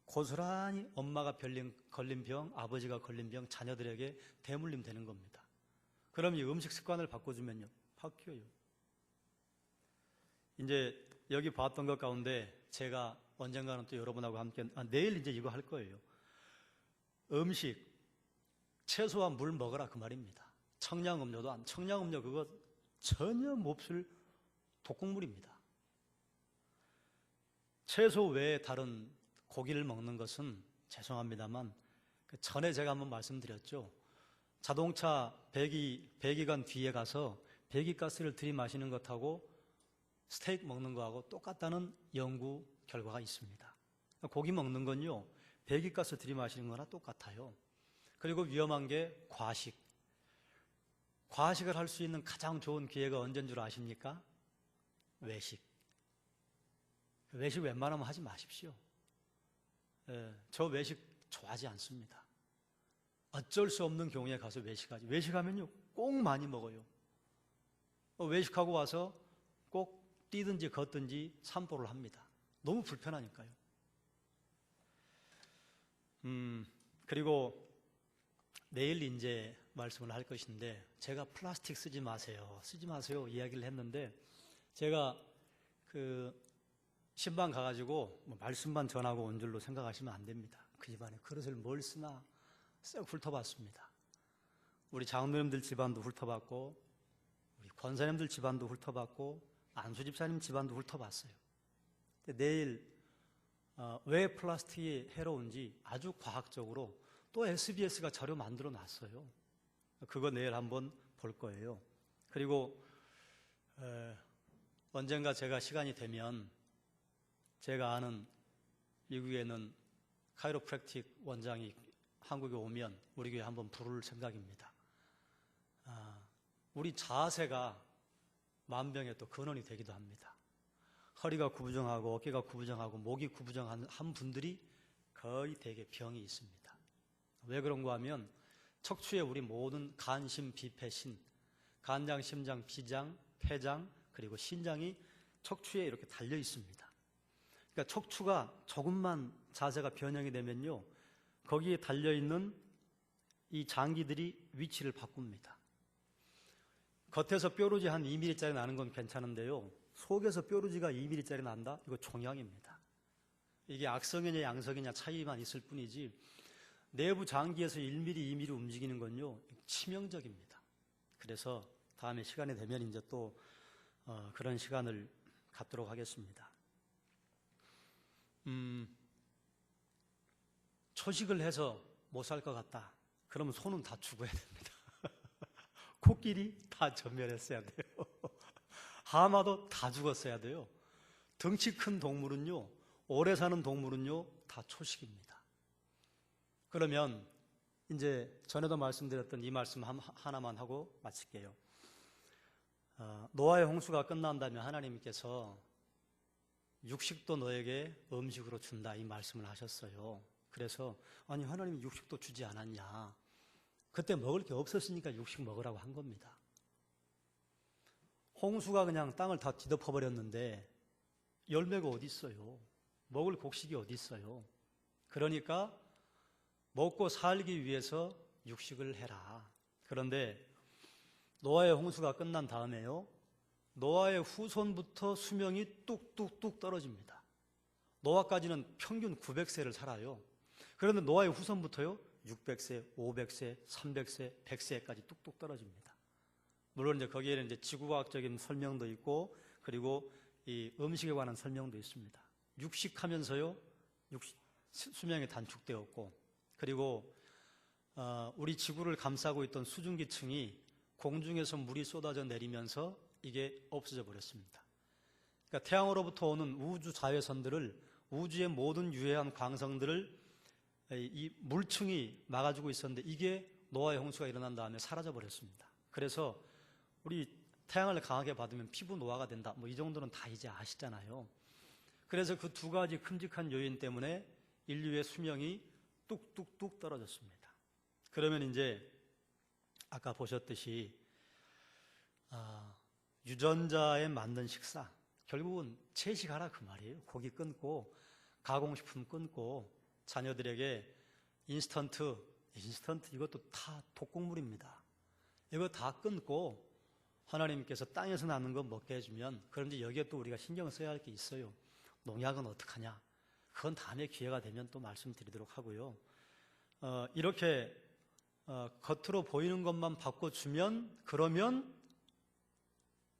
Speaker 5: 고스란히 엄마가 걸린 병, 아버지가 걸린 병, 자녀들에게 대물림 되는 겁니다. 그럼 이 음식 습관을 바꿔주면요. 바뀌어요. 이제 여기 봤던 것 가운데 제가 언젠가는 또 여러분하고 함께, 내일 이제 이거 할 거예요. 음식, 채소와 물 먹어라 그 말입니다. 청량음료도 청량음료 그거 전혀 몹쓸 독극물입니다. 채소 외에 다른 고기를 먹는 것은 죄송합니다만 전에 제가 한번 말씀드렸죠. 자동차 배기관 뒤에 가서 배기가스를 들이마시는 것하고 스테이크 먹는 거하고 똑같다는 연구 결과가 있습니다. 고기 먹는 건요 배기가스 들이마시는 거나 똑같아요. 그리고 위험한 게 과식. 과식을 할 수 있는 가장 좋은 기회가 언제인 줄 아십니까? 외식. 외식 웬만하면 하지 마십시오. 저 외식 좋아하지 않습니다. 어쩔 수 없는 경우에 가서 외식하지. 외식하면요, 꼭 많이 먹어요. 외식하고 와서 꼭 뛰든지 걷든지 산보를 합니다. 너무 불편하니까요. 그리고 내일 이제 말씀을 할 것인데, 제가 플라스틱 쓰지 마세요 이야기를 했는데, 제가 신방 가가지고 말씀만 전하고 온 줄로 생각하시면 안 됩니다. 그 집안에 그릇을 뭘 쓰나 쓱 훑어봤습니다. 우리 장로님들 집안도 훑어봤고, 우리 권사님들 집안도 훑어봤고, 안수 집사님 집안도 훑어봤어요. 근데 내일 왜 플라스틱이 해로운지 아주 과학적으로 또 SBS가 자료 만들어 놨어요. 그거 내일 한번 볼 거예요. 그리고 언젠가 제가 시간이 되면 제가 아는 미국에는 카이로프랙틱 원장이 한국에 오면 우리 교회 한번 부를 생각입니다. 우리 자세가 만병의 또 근원이 되기도 합니다. 허리가 구부정하고 어깨가 구부정하고 목이 구부정한 분들이 거의 대개 병이 있습니다. 왜 그런가 하면 척추에 우리 모든 간, 심, 비, 폐, 신, 간장, 심장, 비장, 폐장, 그리고 신장이 척추에 이렇게 달려 있습니다. 그러니까 척추가 조금만 자세가 변형이 되면요, 거기에 달려있는 이 장기들이 위치를 바꿉니다. 겉에서 뾰루지 한 2mm짜리 나는 건 괜찮은데요, 속에서 뾰루지가 2mm짜리 난다? 이거 종양입니다. 이게 악성이냐 양성이냐 차이만 있을 뿐이지 내부 장기에서 1mm, 2mm 움직이는 건요, 치명적입니다. 그래서 다음에 시간이 되면 이제 또 그런 시간을 갖도록 하겠습니다. 초식을 해서 못 살 것 같다. 그러면 소는 다 죽어야 됩니다. 코끼리 다 전멸했어야 돼요. 하마도 다 죽었어야 돼요. 덩치 큰 동물은요, 오래 사는 동물은요, 다 초식입니다. 그러면 이제 전에도 말씀드렸던 이 말씀 하나만 하고 마칠게요. 노아의 홍수가 끝난다면 하나님께서 육식도 너에게 음식으로 준다, 이 말씀을 하셨어요. 그래서 아니 하나님이 육식도 주지 않았냐, 그때 먹을 게 없었으니까 육식 먹으라고 한 겁니다. 홍수가 그냥 땅을 다 뒤덮어 버렸는데 열매가 어디 있어요? 먹을 곡식이 어디 있어요? 그러니까 먹고 살기 위해서 육식을 해라. 그런데 노아의 홍수가 끝난 다음에요, 노아의 후손부터 수명이 뚝뚝뚝 떨어집니다. 노아까지는 평균 900세를 살아요. 그런데 노아의 후손부터요, 600세, 500세, 300세, 100세까지 뚝뚝 떨어집니다. 물론 이제 거기에는 이제 지구과학적인 설명도 있고, 그리고 이 음식에 관한 설명도 있습니다. 육식하면서요, 수명이 단축되었고, 그리고 우리 지구를 감싸고 있던 수증기층이 공중에서 물이 쏟아져 내리면서 이게 없어져 버렸습니다. 그러니까 태양으로부터 오는 우주 자외선들을, 우주의 모든 유해한 광성들을 이 물층이 막아주고 있었는데 이게 노아의 홍수가 일어난 다음에 사라져 버렸습니다. 그래서 우리 태양을 강하게 받으면 피부 노화가 된다, 뭐 이 정도는 다 이제 아시잖아요. 그래서 그 두 가지 큼직한 요인 때문에 인류의 수명이 뚝뚝뚝 떨어졌습니다. 그러면 이제 아까 보셨듯이 유전자에 맞는 식사, 결국은 채식하라 그 말이에요. 고기 끊고 가공식품 끊고 자녀들에게 인스턴트 이것도 다 독곡물입니다. 이거 다 끊고 하나님께서 땅에서 나는 거 먹게 해주면, 그런데 여기에 또 우리가 신경 써야 할 게 있어요. 농약은 어떡하냐? 그건 다음에 기회가 되면 또 말씀드리도록 하고요. 이렇게 겉으로 보이는 것만 바꿔주면, 그러면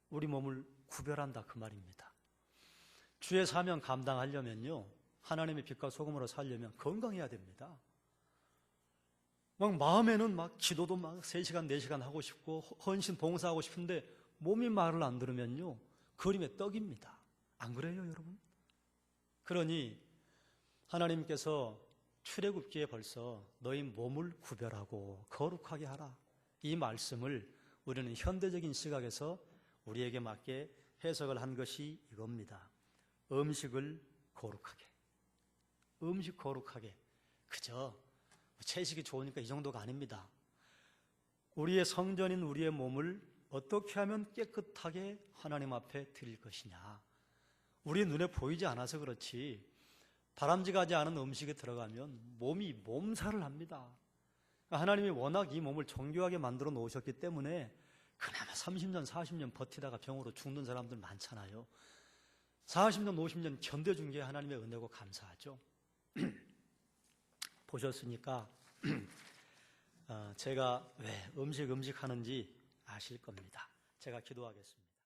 Speaker 5: 우리 몸을 구별한다 그 말입니다. 주의 사명 감당하려면요, 하나님의 빛과 소금으로 살려면 건강해야 됩니다. 막 마음에는 막 기도도 막 3시간, 4시간 하고 싶고 헌신 봉사하고 싶은데 몸이 말을 안 들으면요, 그림의 떡입니다. 안 그래요, 여러분? 그러니 하나님께서 출애굽기에 벌써 너희 몸을 구별하고 거룩하게 하라. 이 말씀을 우리는 현대적인 시각에서 우리에게 맞게 해석을 한 것이 이겁니다. 음식을 거룩하게. 음식 거룩하게. 그저 채식이 좋으니까 이 정도가 아닙니다. 우리의 성전인 우리의 몸을 어떻게 하면 깨끗하게 하나님 앞에 드릴 것이냐. 우리 눈에 보이지 않아서 그렇지 바람직하지 않은 음식에 들어가면 몸이 몸살을 합니다. 하나님이 워낙 이 몸을 정교하게 만들어 놓으셨기 때문에 그나마 30년, 40년 버티다가 병으로 죽는 사람들 많잖아요. 40년, 50년 견뎌준 게 하나님의 은혜고 감사하죠. 보셨으니까 제가 왜 음식 하는지 아실 겁니다. 제가 기도하겠습니다.